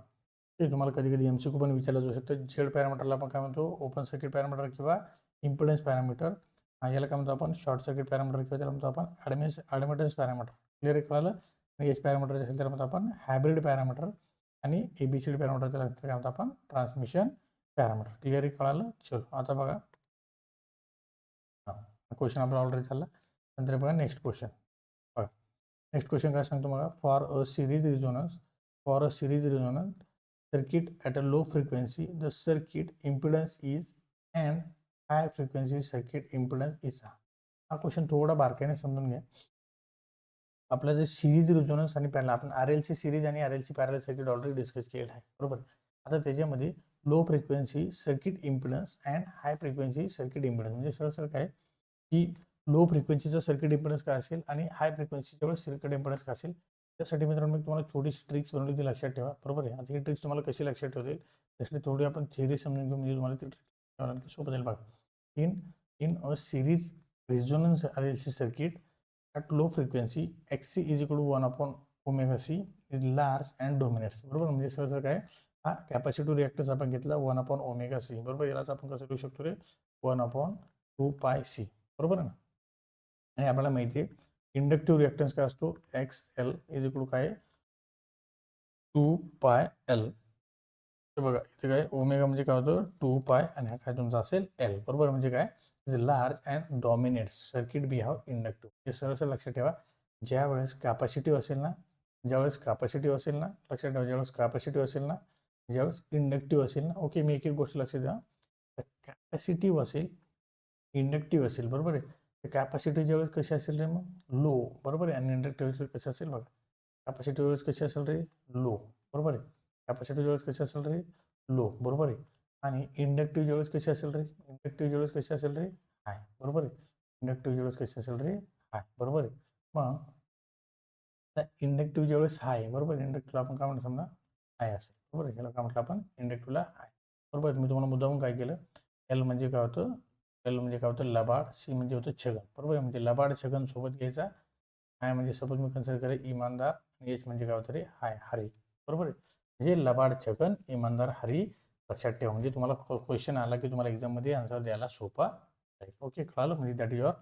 ते तुम्हाला कधी कधी MCQ पण विचारलं जाऊ शकतं. झेड पॅरामीटरला आपण काय म्हणतो? ओपन सर्किट पॅरामीटर किंवा इम्पिडन्स पॅरामीटर. याला काय म्हणतो आपण? शॉर्ट सर्किट पॅरामीटर किंवा त्याला म्हणतो आपण ॲडमिटन्स पॅरामीटर. क्लिअर कळालं? एच पॅरामीटर असेल त्याला म्हणतो आपण हायब्रिड पॅरामीटर आणि ABCD पॅरामीटर त्याला काय म्हणतो आपण? Transmission parameter. क्लिअर कळालं? चलो आता बघा, हां क्वेश्चन आपला ऑलरेडी चालला. नंतर बघा नेक्स्ट क्वेश्चन. बघा नेक्स्ट क्वेश्चन काय सांगतो बघा. For a series resonance circuit at a low frequency, the circuit impedance is and high frequency circuit impedance is. हा क्वेश्चन थोडा बारकाईने समजून घ्या. आपलं जे सिरीज रेझोनन्स आणि पॅरलल, आपण RLC सिरीज आणि RLC parallel circuit already discuss केलेलं आहे, बरोबर. आता त्याच्यामध्ये low frequency circuit impedance and high frequency circuit impedance म्हणजे सरळ काय की लो फ्रिक्वेन्सीचा सर्किट इम्पिडन्स काय असेल आणि हाय फ्रिक्वेन्सीच्या वेळेस सर्किट इम्पिडन्स काय असेल. त्यासाठी मित्रांनो मी तुम्हाला छोटीशी ट्रिक्स बनवली ती लक्षात ठेवा, बरोबर आहे. आता ही ट्रिक्स तुम्हाला कशी लक्षात ठेवतील त्यासाठी थोडी आपण थिअरी समजून घेऊ, म्हणजे तुम्हाला ती ट्रिक सोपं जाईल बघा. In a series resonance RLC circuit at low frequency XC is equal to 1 upon omega C is large and dominates, बरोबर. म्हणजे सरळ काय हा कॅपॅसिटिव्ह रिॲक्टन्स आपण घेतला 1 upon ओमेगा C, बरोबर. यालाच आपण कसं लिहू शकतो रे? 1 upon 2 pi C, बरोबर ना. आणि आपल्याला माहिती आहे इंडक्टिव्ह रिॲक्टन्स काय असतो? XL इज इक्वल टू काय? 2 pi L. बघा इथे काय ओमेगा म्हणजे काय होतं? 2 pi आणि हा काय तुमचा असेल L, बरोबर. म्हणजे काय is large and dominates circuit behave inductive. हे सरळ लक्षात ठेवा. ज्यावेळेस कॅपॅसिटिव्ह असेल ना, लक्षात ठेवा, ज्यावेळेस कॅपॅसिटिव्ह असेल ना, ज्यावेळेस इंडक्टिव्ह असेल ना, ओके. मी एक एक गोष्ट लक्षात द्या. कॅपॅसिटिव्ह असेल, इंडक्टिव्ह असेल, बरोबर आहे. तर कॅपॅसिटिव्ह ज्यावेळेस कशी असेल रे? मग लो, बरोबर आहे. आणि इंडक्टिव्ह कशी असेल बघा. कॅपॅसिटिव्ह वेळेस कशी असेल रे? लो, बरोबर आहे. कॅपॅसिटिव्ह वेळेस कशी असेल रे? लो, बरोबर आहे. आणि इंडक्टिव्ह वेळेस कशी असेल रे? वेळेस कशी असेल रे? हाय, बरोबर आहे. इंडक्टिव्ह वेळेस कशी असेल रे? हाय, बरोबर आहे. मग इंडक्टिव्ह वेळेस हाय, बरोबर. इंडक्टिव्हला आपण काय म्हणतो समजा हाय असेल, बरोबर आहे. याला काय म्हटलं आपण? इंडक्टिव्हला हाय, बरोबर आहे. मी तुम्हाला मुद्दामून काय केलं? एल म्हणजे काय होतं? एल म्हणजे काय होतं? लबाड. C म्हणजे होतं छगन, बरोबर आहे. म्हणजे लबाड छगन सोबत घ्यायचा. हाय म्हणजे सपोज मी कन्सिडर करेल इमानदार. H म्हणजे काय होतं रे? हाय, हरी, बरोबर आहे. म्हणजे लबाड छगन, इमानदार, हरी. लक्षात ठेवा. म्हणजे तुम्हाला क्वेश्चन आला की तुम्हाला एक्झाममध्ये आन्सर द्यायला सोपा जाईल. ओके, कळालं? म्हणजे that is your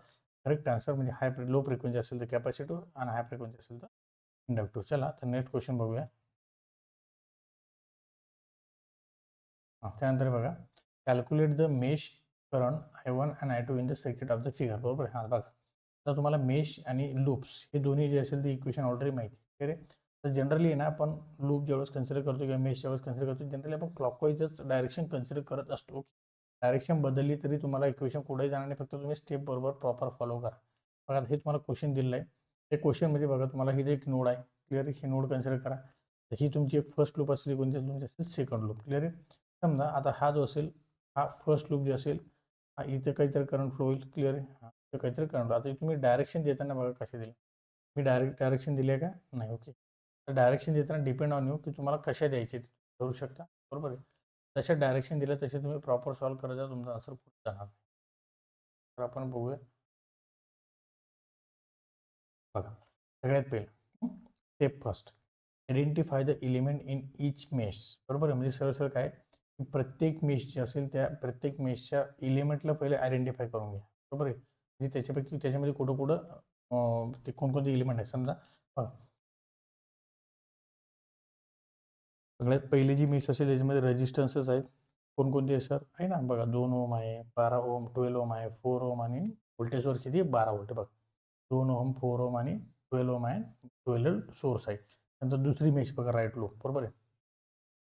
correct answer. म्हणजे लो फ्रिक्वेन्सी असेल तर कॅपॅसिटिव्ह आणि हाय फ्रिक्वेन्सी असेल तर इंडक्टिव्ह. चला तर नेक्स्ट क्वेश्चन बघूया. त्यानंतर बघा calculate the mesh current I1 and I2 in the circuit of the figure, बरोबर. हां बघा, तर तुम्हाला मेश आणि लूप्स हे दोन्ही जे असेल ते इक्वेशन ऑलरेडी माहिती आहे. तर जनरली आहे ना आपण लूप ज्यावेळेस कन्सिडर करतो किंवा मेश ज्यावेळेस कन्सिडर करतो, जनरली आपण क्लॉकवाईजच डायरेक्शन कन्सिडर करत असतो. डायरेक्शन बदलली तरी तुम्हाला इक्वेशन कुठेही जाणार नाही, फक्त तुम्ही स्टेप बरोबर प्रॉपर फॉलो करा. बघा हे तुम्हाला क्वेश्चन दिलेलं आहे. हे क्वेश्चनमध्ये बघा तुम्हाला ही एक नोड आहे, क्लिअर. ही नोड कन्सिडर करा. तर ही तुमची एक फर्स्ट लूप असली, कोणती तुमची असेल सेकंड लूप, क्लिअर आहे. समजा आता हा जो असेल हा फर्स्ट लूप जे असेल, हा इथे काहीतरी करंट फ्लो होईल, क्लिअर आहे. हा इथे काहीतरी करंट. आता तुम्ही डायरेक्शन देताना बघा कसे दिले. मी डायरेक्शन दिले का? नाही, ओके. तर डायरेक्शन देताना डिपेंड ऑन यू की तुम्हाला कशा द्यायचे करू शकता, बरोबर आहे. जसे डायरेक्शन दिलं तसे तुम्ही प्रॉपर सॉल्व्ह करत जा, तुमचा आन्सर कुठे जाणार. तर आपण बघूया. बघा सगळ्यात पहिलं step first identify the element in each mesh, बरोबर आहे. म्हणजे सरळ काय प्रत्येक मेश जे असेल त्या प्रत्येक मेशच्या एलिमेंटला पहिले आयडेंटिफाय करून घ्या, बरोबर आहे. म्हणजे त्याच्यापैकी त्याच्यामध्ये कुठं कुठं ते कोणकोणते एलिमेंट आहे समजा. बघा सगळ्यात पहिली जी मेश असेल त्याच्यामध्ये रेजिस्टन्सेस आहेत. कोणकोणते सर आहे ना? बघा 2 ओम आहे, 12 ओम, 12 ओम आहे, 4 ओम आणि व्होल्टेज सोर्स किती? 12 व्होल्ट. बघा 2 ओम, 4 ओम आणि 12 ओम आहे, 12 सोर्स आहे. नंतर दुसरी मेश बघा राईट लूप, बरोबर आहे.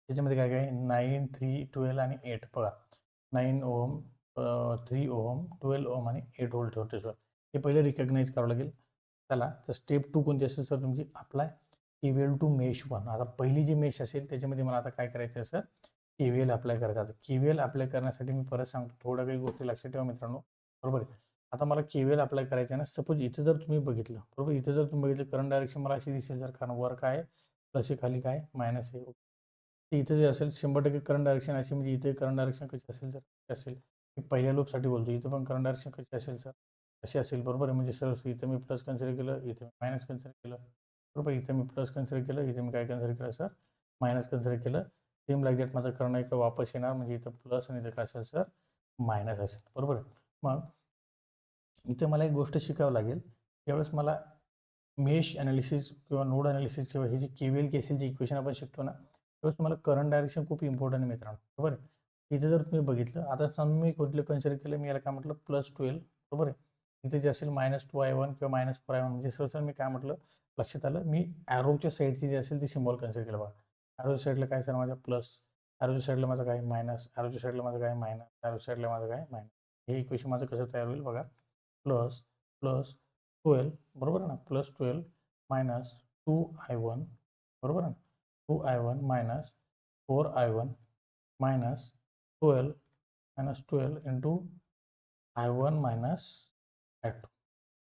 त्याच्यामध्ये काय काय 9, 3, 12 आणि 8. बघा 9 ओहम 3 ओहम 12 ओहम आणि 8 व्होल्ट ठेवते सर. हे पहिले रिकग्नाइज करावं लागेल. चला तर स्टेप 2 कोणती असेल सर तुमची? Apply KVL to mesh 1. आता पहिली जी मेश असेल त्याच्यामध्ये मला आता काय करायचं आहे सर? KVL अप्लाय करायचं. आता KVL अप्लाय करण्यासाठी मी परत सांगतो, थोड्या काही गोष्टी लक्षात ठेवा मित्रांनो, बरोबर आहे. आता मला KVL अप्लाय करायचं आहे ना, सपोज इथं जर तुम्ही बघितलं, बरोबर, इथं जर तुम्ही बघितलं करंट डायरेक्शन मला अशी दिसेल सर, कारण वर काय प्लस आहे, खाली काय मायनस आहे. इथं जे असेल 100% करंट डायरेक्शन अशी, म्हणजे इथे करंट डायरेक्शन कशी असेल सर? असेल. मी पहिल्या लूपसाठी बोलतो, इथं पण करंट डायरेक्शन कशी असेल सर? अशी असेल, बरोबर आहे. म्हणजे सर इथं मी प्लस कन्सिडर केलं, इथे मी मायनस कन्सिडर केलं, बरोबर. इथं मी प्लस कन्सिडर केलं, इथे मी काय कन्सिडर केलं सर? मायनस कन्सिडर केलं. सेम लाईक दॅट माझं करंट इकडं वापस येणार, म्हणजे इथं प्लस आणि इथं काय असेल सर? मायनस असेल, बरोबर आहे. मग इथं मला एक गोष्ट शिकावं लागेल. त्यावेळेस मला मेश ॲनालिसिस किंवा नोड ॲनालिसिस किंवा हे जे KVL KCLची इक्वेशन आपण शिकतो ना, त्यावेळेस तुम्हाला करंट डायरेक्शन खूप इम्पॉर्टंट आहे मित्रांनो, बरोबर आहे. इथे जर तुम्ही बघितलं, आता समजा मी कुठलं कन्सिडर केलं, मी याला काय म्हटलं +12, बरोबर आहे. इथे जे असेल -2i1 किंवा -4i1, म्हणजे सरळ मी काय म्हटलं लक्षात आलं, मी ॲरोच्या साईडची जी असेल ती सिम्बॉल कन्सिडर केलं बघा. ॲरोच्या साईडला काय सर माझ्या प्लस, ॲरोच्या साईडला माझं काय मायनस, ॲरोच्या साईडला माझं काय मायनस, ॲरोच्या साईडला माझं काय मायनस. हे इक्वेशन माझं कसं तयार होईल बघा, प्लस प्लस 12, बरोबर आहे ना, +12 मायनस 2i1, बरोबर आहे ना, 2i1 minus 4i1 minus 12 into i1 minus i2.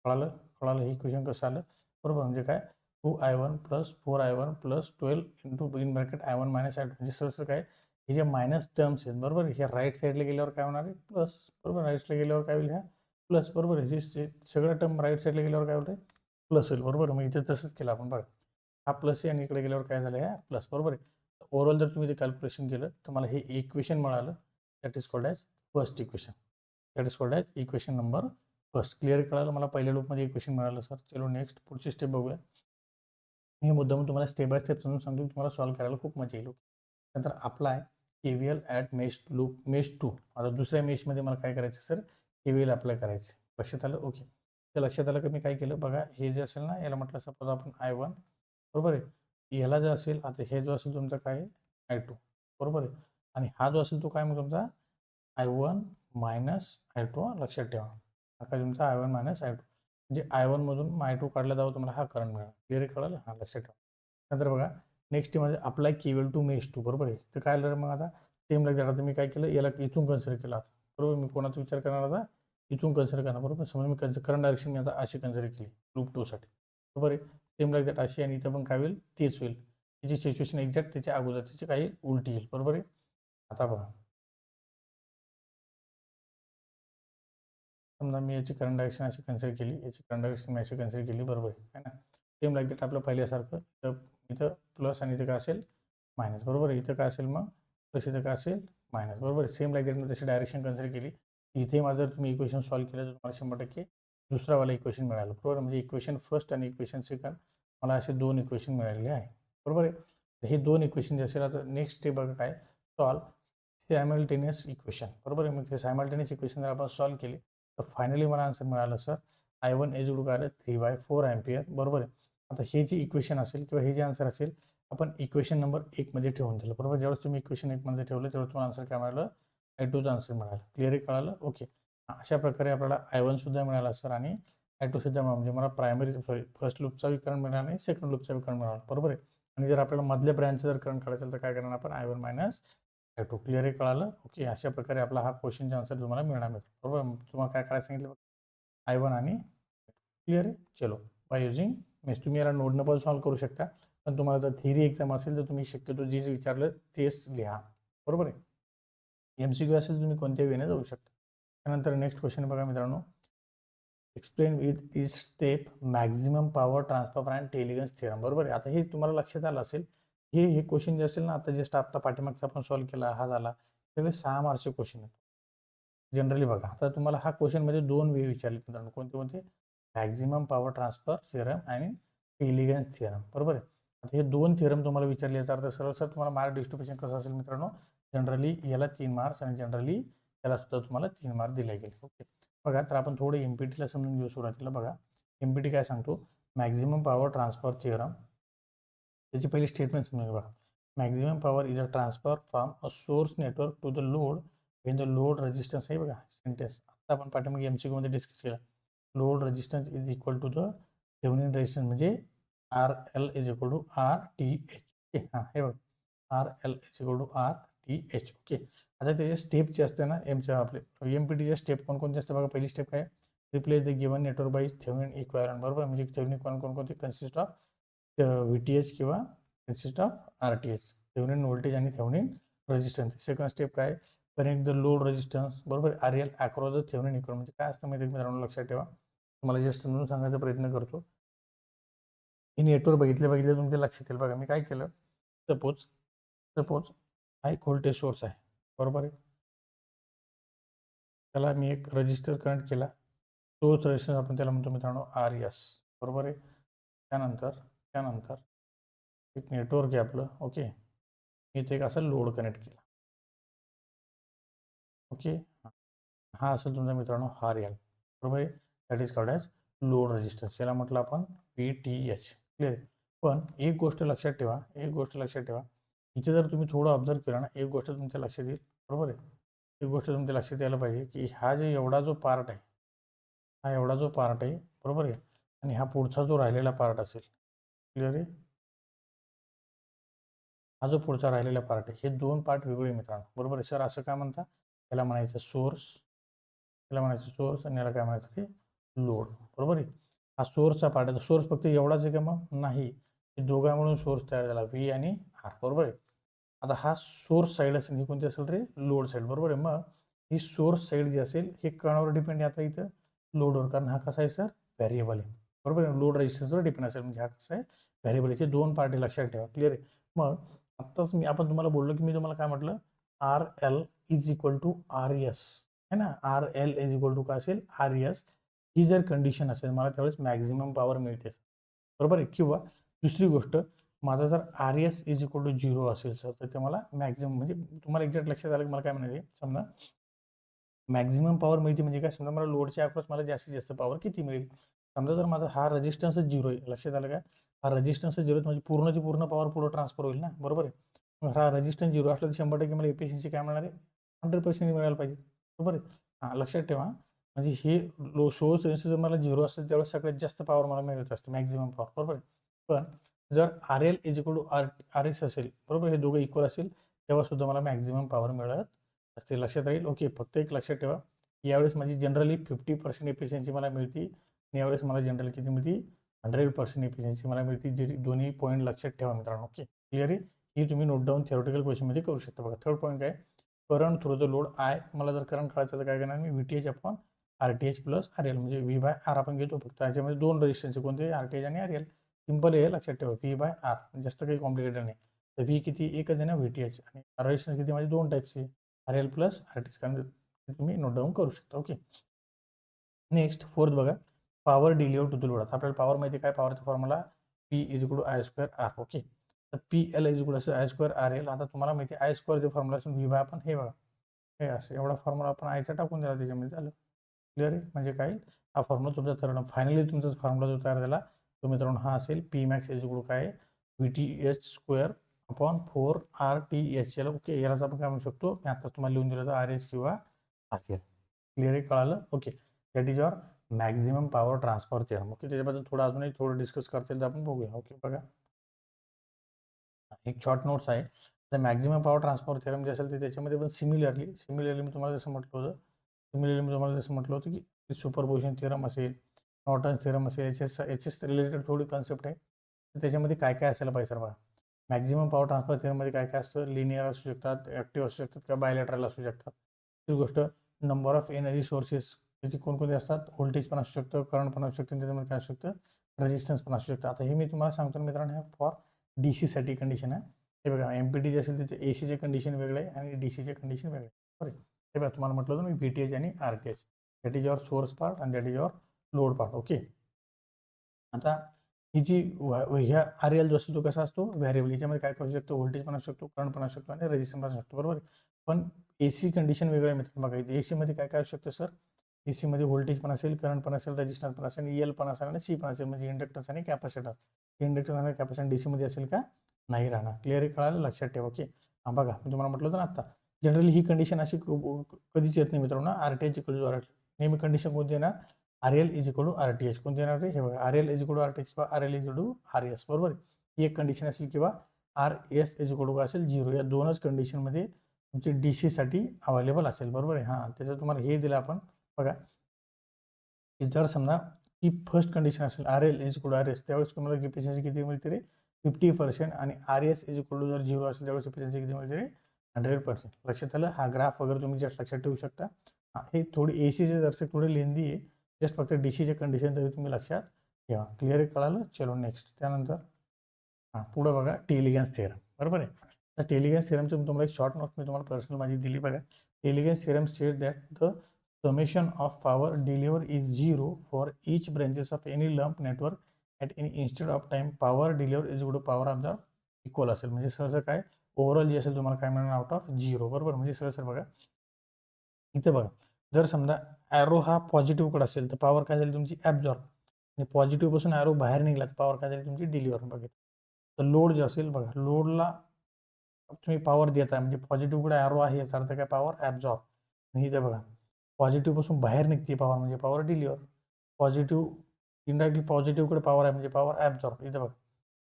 कळालं? कळालं हे इक्वेशन कसं आलं? बरोबर, म्हणजे काय 2i1 plus 4i1 plus 12 into in bracket i1 minus i2, म्हणजे सरळ काय हे जे मायनस टर्म्स आहेत, बरोबर, हे राईट साईडला गेल्यावर काय होणार आहे? प्लस, बरोबर. राईट साईडला गेल्यावर काय होईल? ह्या प्लस, बरोबर. हे सगळं टर्म राईट साईडला गेल्यावर काय होईल? प्लस होईल, बरोबर. मग इथे तसंच केलं आपण बघा, हा प्लस आहे आणि इकडे गेल्यावर काय झालं? ह्या प्लस, बरोबर आहे. ओव्हरऑल जर तुम्ही ते कॅल्क्युलेशन केलं तर मला हे इक्वेशन मिळालं, that is called as first equation. That is called as equation number first. Clear कळालं मला? पहिल्या लूपमध्ये इक्वेशन मिळालं सर. चलो नेक्स्ट पुढची स्टेप बघूया. मी मुद्दाम तुम्हाला स्टेप बाय स्टेप समजून सांगतो, तुम्हाला सॉल्व्ह करायला खूप मजा येईल. नंतर अप्लाय KVL ॲट मेश 2. आता दुसऱ्या मेशमध्ये मला काय करायचं सर? KVL अप्लाय करायचं. लक्षात आलं? ओके. तर लक्षात आलं की मी काय केलं बघा, हे जे असेल ना, याला म्हटलं सपोज आपण i1, बरोबर आहे. याला जे असेल, आता हे जो असेल तुमचा काय आहे i2, बरोबर आहे. आणि हा जो असेल तो काय मग तुमचा i1 मायनस i2. लक्षात ठेवा, हा काय तुमचा i1 मायनस i2, म्हणजे i1 मधून i2 काढला जावं तुम्हाला हा करंट मिळाला. क्लिअर कळालं? हां, लक्षात ठेवा. नंतर बघा नेक्स्ट म्हणजे अप्लाय KVL टू मेश 2, बरोबर आहे. तर काय आलं मग आता सेम लाईक आता मी काय केलं, याला इथून कन्सिडर केला आता, बरोबर. मी कोणाचा विचार करणार आता? इथून कन्सिडर करणार, बरोबर. समजा मी करंट डायरेक्शन मी आता अशी कन्सिडर केली लूप 2 साठी, बरोबर आहे. सेम लाईक दॅट अशी, आणि इथं पण काय होईल? तेच होईल. त्याची सिच्युएशन एक्झॅक्ट त्याच्या अगोदर त्याची काही उलटी येईल, बरोबर आहे. आता बघा, समजा मी याची करंट डायरेक्शन अशी कन्सिडर केली, याची करंट डायरेक्शन मी अशी कन्सिडर केली, बरोबर आहे ना. सेम लाईक दॅट आपलं पहिल्यासारखं इथं इथं प्लस आणि इथं काय असेल? मायनस, बरोबर आहे. इथं काय असेल मग? प्लस, इथं काय असेल? मायनस, बरोबर आहे. सेम लाईक दॅट मी तशी डायरेक्शन कन्सिडर केली. इथे माझं जर तुम्ही इक्वेशन सॉल्व्ह केलं तर तुम्हाला 100% दुसरावाला इक्वेशन मिळालं, बरोबर. म्हणजे इक्वेशन फर्स्ट आणि इक्वेशन सेकंड मला असे 2 इक्वेशन मिळालेले आहे, बरोबर आहे. तर हे 2 इक्वेशन जे असेल, आता नेक्स्ट स्टेप बघा काय, सॉल्व सायमल्टेनियस इक्वेशन, बरोबर आहे. मग ते सायमल्टेनियस इक्वेशन जर आपण सॉल्व्ह केली तर फायनली मला आन्सर मिळालं sir i1 is equal to 3/4 ampere, बरोबर आहे. आता हे जे इक्वेशन असेल किंवा हे जे आन्सर असेल, आपण इक्वेशन नंबर 1 मध्ये ठेवून दिलं, बरोबर. ज्यावेळेस तुम्ही इक्वेशन 1 मध्ये ठेवलं त्यावेळेस तुम्हाला आन्सर काय मिळालं? i2चं आन्सर मिळालं. क्लिअर कळालं? ओके. अशा प्रकारे आपल्याला i1 सुद्धा मिळाला सर आणि i2 सुद्धा मिळाला, म्हणजे मला प्रायमरी फर्स्ट लूपचा विकरण मिळाला आणि सेकंड लूपचा विकरण मिळाला, बरोबर आहे. आणि जर आपल्याला मधल्या ब्रँचचं जर करंट काढायचं तर काय करणार आपण? i1 minus i2. क्लिअर कळालं? ओके. अशा प्रकारे आपला हा क्वेश्चनचा आन्सर तुम्हाला मिळणार, बरोबर. तुम्हाला काय करायला सांगितलं? i1 आणि क्लिअर आहे. चलो, बाय युजिंग मीन्स तुम्ही याला नोडनं पण सॉल्व्ह करू शकता, पण तुम्हाला जर थिअरी एक्झाम असेल तर तुम्ही शक्यतो जे विचारलं तेच लिहा, बरोबर आहे. MCQ असेल तुम्ही कोणत्याही वेने जाऊ शकता. त्यानंतर नेक्स्ट क्वेश्चन बघा मित्रांनो, explain with each step maximum power transfer and Tellegen's theorem, बरोबर आहे. आता हे तुम्हाला लक्षात आलं असेल, हे क्वेश्चन जे असेल ना, आता जस्ट आता पाठीमागचा आपण सॉल्व्ह केला, हा झाला, सगळे 6 मार्क्सचे क्वेश्चन आहेत जनरली. बघा आता तुम्हाला हा क्वेश्चनमध्ये 2 वे विचारले मित्रांनो, कोणते कोणते? मॅक्झिमम पॉवर ट्रान्सफर थिअरम आणि टेलिगन्स थिअरम, बरोबर आहे. आता हे 2 थिअरम तुम्हाला विचारले, याचा अर्थ सरळ सर तुम्हाला मार्क डिस्ट्रिब्युशन कसं असेल मित्रांनो, जनरली याला 3 मार्क्स आणि जनरली याला सुद्धा तुम्हाला 3 मार्क दिले गेले. ओके. बघा तर आपण थोडं MPTला समजून घेऊ सुरुवातीला. बघा MPT काय सांगतो, मॅक्झिमम पॉवर ट्रान्सफर थिअरम, त्याची पहिली स्टेटमेंट समजून बघा. Maximum power is a transfer from a source network to the load when the load resistance आहे बघा सेंटेन्स आता आपण पाठीमागे MCQ मध्ये डिस्कस केला. Load resistance is equal to the Thevenin resistance म्हणजे RL is equal to RTH. Okay हां हे बघा RL is equal to RTH. Okay आता त्याचे स्टेप जे असते ना आपले MPTचे स्टेप कोणकोणते असते बघा. पहिली स्टेप काय replace the given network by Thevenin equivalent बरोबर म्हणजे थेव्हनिन कोणकोणते कन्सिस्ट ऑफ VTH किंवा consist of RTH Thevenin voltage आणि थेव्हनिन रेजिस्टन्स. सेकंड स्टेप काय कनेक्ट द लोड रेजिस्टन्स बरोबर RL across the Thevenin equal म्हणजे काय असतं माहिती मित्रांनो लक्षात ठेवा. तुम्हाला जस्ट समजून सांगायचा प्रयत्न करतो. हे नेटवर्क बघितले तुमच्या लक्षात येईल बघा. मी काय केलं सपोज हा एक व्होल्टेज सोर्स आहे बरोबर आहे. त्याला मी एक रजिस्टर कनेक्ट केला. सोर्स रेजिस्टन्स आपण त्याला म्हणतो मित्रांनो RS बरोबर आहे. त्यानंतर एक नेटवर्क आहे आपलं. ओके मी इथे एक असं लोड कनेक्ट केला. ओके हा असेल तुमचा मित्रांनो RL बरोबर आहे. That is called as load resistance. याला म्हटलं आपण VTH. क्लिअर. पण एक गोष्ट लक्षात ठेवा इथे जर तुम्ही थोडं ऑब्झर्व केलं ना एक गोष्ट तुमच्या लक्षात येईल बरोबर आहे. एक गोष्ट तुमच्या लक्षात यायला पाहिजे की हा जे एवढा जो पार्ट आहे बरोबर आहे आणि हा पुढचा जो राहिलेला पार्ट असेल क्लिअर आहे. हा जो पुढचा राहिलेला पार्ट आहे हे दोन पार्ट वेगळे मित्रांनो बरोबर आहे. सर असं काय म्हणता याला म्हणायचं सोर्स आणि याला काय म्हणायचं लोड बरोबर आहे. हा सोर्सचा पार्ट आहे. सोर्स फक्त एवढाच आहे का मग नाही दोघा मिळून सोर्स तयार झाला V आणि R बरोबर आहे. आता हा सोर्स साईड असेल ही कोणती असेल रे लोड साईड बरोबर आहे. मग ही सोर्स साईड जी असेल हे कोणावर डिपेंड आहे आता इथं लोडवर कारण हा कसा आहे सर व्हेरिएबल आहे बरोबर आहे. लोड रेजिस्टन्सवर डिपेंड असेल म्हणजे हा कसा आहे व्हेरिएबल. याचे दोन पार्ट लक्षात ठेवा क्लिअर आहे. मग आत्ताच आपण तुम्हाला बोललो की मी तुम्हाला काय म्हटलं RL is equal to RS है ना. RL इज इक्वल टू काय असेल RS. ही जर कंडिशन असेल मला त्यावेळेस मॅक्झिमम पॉवर मिळते बरोबर आहे. किंवा दुसरी गोष्ट माझा जर RS इज इक्वल टू 0 असेल सर तर ते मला मॅक्झिमम म्हणजे तुम्हाला एक्झॅक्ट लक्षात आलं की मला काय म्हणायचे समजा मॅक्झिमम पॉवर मिळते म्हणजे काय समजा मला लोडच्या अक्रॉस मला जास्तीत जास्त पॉवर किती मिळेल. समजा जर माझा हा रेजिस्टन्सच 0 आहे लक्षात आलं का हा रेजिस्टन्स 0 म्हणजे पूर्णची पूर्ण पॉवर पुढे ट्रान्सफर होईल ना बरोबर आहे. मग हा रेजिस्टन्स 0 असला तर 100% मला एफिशियन्सी काय मिळणार आहे 100% मिळायला पाहिजे बरोबर आहे. हां लक्षात ठेवा म्हणजे हे सोर्स रेजिस्टन्स जर मला 0 असेल त्यावेळेस सगळ्यात जास्त पॉवर मला मिळत असते मॅक्झिमम पॉवर बरोबर आहे. पण जर RL is equal to RS असेल बरोबर हे दोघं इक्वल असेल तेव्हा सुद्धा मला मॅक्झिमम पॉवर मिळत असते लक्षात राहील. ओके फक्त एक लक्षात ठेवा यावेळेस माझी जनरली 50% एफिशियन्सी मला मिळते आणि यावेळेस मला जनरली किती मिळते 100% एफिशियन्सी मला मिळते. जे दोन्ही पॉईंट लक्षात ठेवा मित्रांनो. ओके क्लिअर आहे. ही तुम्ही नोट डाऊन थेरोटिकल क्वेश्चनमध्ये करू शकता बघा. थर्ड पॉईंट काय करंट थ्रू द लोड मला जर करंट काढायचं तर काय करणार मी VTH upon RTH plus RL म्हणजे V/R आपण घेतो फक्त याच्यामध्ये दोन रेजिस्टन्स कोणते RTH आणि RL. सिंपल आहे लक्षात ठेवा V/R जास्त काही कॉम्प्लिकेटेड नाही. तर V किती एकच आहे ना VTH आणि रेजिस्टन्स किती माझे दोन टाईप्सचे RL प्लस RTH कारण तुम्ही नोट डाऊन करू शकता. ओके नेक्स्ट फोर्थ बघा power delivered to the load. आपल्याला पॉवर माहिती काय पॉवरचा formula P is equal to I²R. Okay तर PL is equal to I²RL. आता तुम्हाला माहिती आहे I² जे फॉर्म्युला असून V आपण हे बघा हे असं एवढा फॉर्म्युला आपण आयचा टाकून दिला त्याच्यामध्ये झालं क्लिअर आहे. म्हणजे काय हा फॉर्म्युला तुमचा ठरवणं फायनली तुमचा फॉर्म्युला जो तयार झाला तो मित्रांनो हा असेल P max is equal to काय VTH² अपॉन 4RTH. ओके यालाच आपण काय म्हणू शकतो मी आता तुम्हाला लिहून दिलं तर RS किंवा RL. क्लिअर आहे कळालं. Okay that is your maximum power transfer theorem. Okay त्याच्याबद्दल थोडं अजूनही थोडं डिस्कस करता येईल तर आपण बघूया. ओके बघा एक शॉर्ट नोट्स आहे तर मॅक्झिमम पॉवर ट्रान्सफर थिअरम जे असेल ते त्याच्यामध्ये पण सिमिलरली मी तुम्हाला जसं म्हटलं होतं की सुपरपोजिशन थिअरम असेल नॉर्टन थिअरम असेल याच्याच रिलेटेड थोडी कन्सेप्ट आहे. तर त्याच्यामध्ये काय काय असायला पाहिजे सर बघा. मॅक्झिमम पॉवर ट्रान्सफर थिअरममध्ये काय काय असतं लिनियर असू शकतात ॲक्टिव्ह असू शकतात किंवा बायलॅटरल असू शकतात. दुसरी गोष्ट नंबर ऑफ एनर्जी सोर्सेस त्याचे कोणकोणते असतात व्होल्टेज पण असू शकतं करंट पण असू शकतं त्याच्यामध्ये काय असू शकतं रेजिस्टन्स पण असू शकतं. आता हे मी तुम्हाला सांगतो मित्रांनो हे फॉर DC कंडिशन आहे. हे बघा MPT जे असेल त्याचे ACचे कंडिशन वेगळे आहे आणि DCचे कंडिशन वेगळे आहे. हे बघा तुम्हाला म्हटलं होतं मी VTH आणि RTH that is your source part आणि that is your load part. Okay आता ही जी ह्या RL जो असतो तो कसा असतो व्हेरिएबल. याच्यामध्ये काय करू शकतो व्होल्टेज पण असू शकतो करंट पण असू शकतो आणि रेजिस्टन्स पण असू शकतो बरोबर. पण AC कंडिशन वेगळं आहे मित्रांनो. बघा AC मध्ये काय काय असू शकतं सर AC मध्ये व्होल्टेज पण असेल करंट पण असेल रेजिस्टन्स पण असेल L पण असेल आणि C पण असेल म्हणजे इंडक्टन्स आणि कॅपॅसिटर. इंडक्टन्स आणि कॅपॅसिटर DC मध्ये असेल का नाही राहणार. क्लिअर कळालं लक्षात ठेवा. ओके हां बघा मी तुम्हाला म्हटलं होतं ना आता जनरली ही कंडिशन अशी कधीच येत नाही मित्रांनो, RTH इक्वल टू RL. नेहमी कंडिशन कोणती येणार, RL is equal to RTH. कोणती येणार रे, हे बघा, RL is equal to RTH किंवा RL is equal to RS, बरोबर. ही एक कंडिशन असेल, किंवा RS इज इक्वल टू काय असेल, 0. या दोनच कंडिशनमध्ये तुमची DC साठी अवेलेबल असेल, बरोबर आहे. हां, त्याचं तुम्हाला हे दिलं आपण बघा, की जर समजा ही फर्स्ट कंडिशन असेल RL is equal to RS, त्यावेळेस तुम्हाला एफिशियन्सी किती मिळते रे, 50%. आणि RS इज इक्वल टू जर 0 असेल त्यावेळेस एफिशियन्सी किती मिळते रे, 100%. लक्षात आलं. हा ग्राफ वगैरे तुम्ही जस्ट लक्षात ठेवू शकता. हां, हे थोडी ACचे दर्शक थोडी लेंदी आहे, जस्ट फक्त DCचे कंडिशन तरी तुम्ही लक्षात ठेवा. क्लिअर आहे, कळालं. चलो नेक्स्ट. त्यानंतर हां, पुढं बघा, टेलिगन्स थेरम, बरोबर आहे. तर टेलिगन्स थेरमचं तुम्हाला एक शॉर्ट नोट मी तुम्हाला पर्सनल माझी दिली बघा. Tellegen's theorem says that the summation of power delivered is 0 for each branches of any lump network at any instant of time. Power delivered is equal to power absorbed equal असेल. म्हणजे सहसा काय overall जे असेल तुम्हाला काय मिळणार, out of 0, बरोबर. म्हणजे सहसा बघा इथे बघा, जर समजा ॲरो हा पॉझिटिव्हकडे असेल तर पॉवर काय झाली तुमची, ॲब्झॉर्ब. आणि पॉझिटिव्ह पासून ॲरो बाहेर निघाला तर पॉवर काय झाली तुमची, डिलिव्हर. बघा, तर लोड जे असेल बघा, लोडला तुम्ही पॉवर देताय, म्हणजे पॉझिटिव्हकडे ॲरो आहे याचा अर्थ काय, पॉवर ॲब्झॉर्ब. आणि इथे बघा, पॉझिटिव्ह पासून बाहेर निघते पॉवर, म्हणजे पॉवर डिलिव्हर. पॉझिटिव्ह इनडायरेक्टली पॉझिटिव्हकडे पॉवर आहे म्हणजे पॉवर ॲब्झॉर्ब. इथे बघा,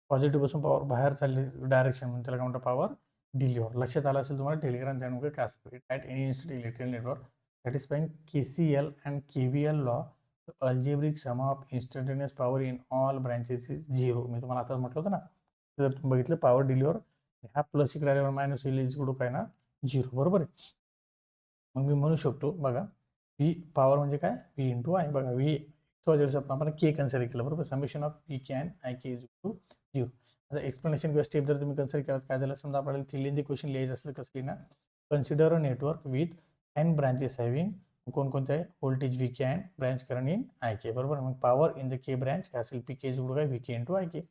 पॉझिटिव्ह पासून पॉवर बाहेर चालली डायरेक्शन, म्हणजे त्याला काय म्हणतात, पॉवर डिलिव्हर. लक्षात आलं असेल तुम्हाला. टेलिग्राम त्यामुळे काय असतं, at any instant electrical network satisfying KCL and KVL law, algebraic sum of instantaneous power in all branches is 0. मी तुम्हाला आताच म्हटलं होतं ना, जर तुम्ही बघितलं पॉवर डिलिव्हर हा प्लस इकडे आल्यावर मायनस होईल, इज इक्वल टू काय ना, 0, बरोबर आहे. मग मी म्हणू शकतो बघा, V पॉवर म्हणजे काय, V इंटू I. बघा, V आपण K कन्सिडर केलं, बरोबर. Summation of VK and IK is equal to 0. आता एक्सप्लेनेशन किंवा स्टेप जर तुम्ही कन्सिडर केलात, काय झालं, समजा आपल्याला थ्री क्वेश्चन लिहायचं असलं कसली ना, consider a network with N branches having, कोणकोणते आहे, voltage VK and branch current in IK, बरोबर. मग power in the K branch काय असेल, PK इज इक्वल टू काय, VK into IK.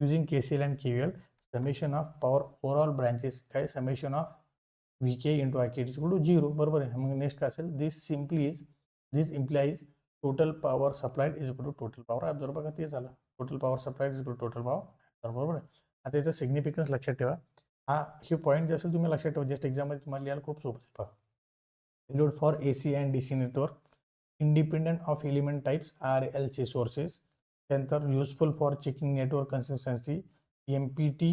Using KCL and KVL, summation of power overall branches काय, summation of VK into IK is equal to 0, बरोबर आहे. मग next काय असेल, this implies total power supplied is equal to total power absorb. बघा, ते झालं, total power supplied is equal to total power absorb, बरोबर आहे. आता याचं सिग्निफिकन्स लक्षात ठेवा. हा हे पॉईंट जे असेल तुम्ही लक्षात ठेवा, जस्ट एक्झाममध्ये तुम्हाला लिहायला खूप सोपं आहे. पहा, load for AC and DC network independent of element types RLC sources. त्यानंतर useful for checking network consistency, MPT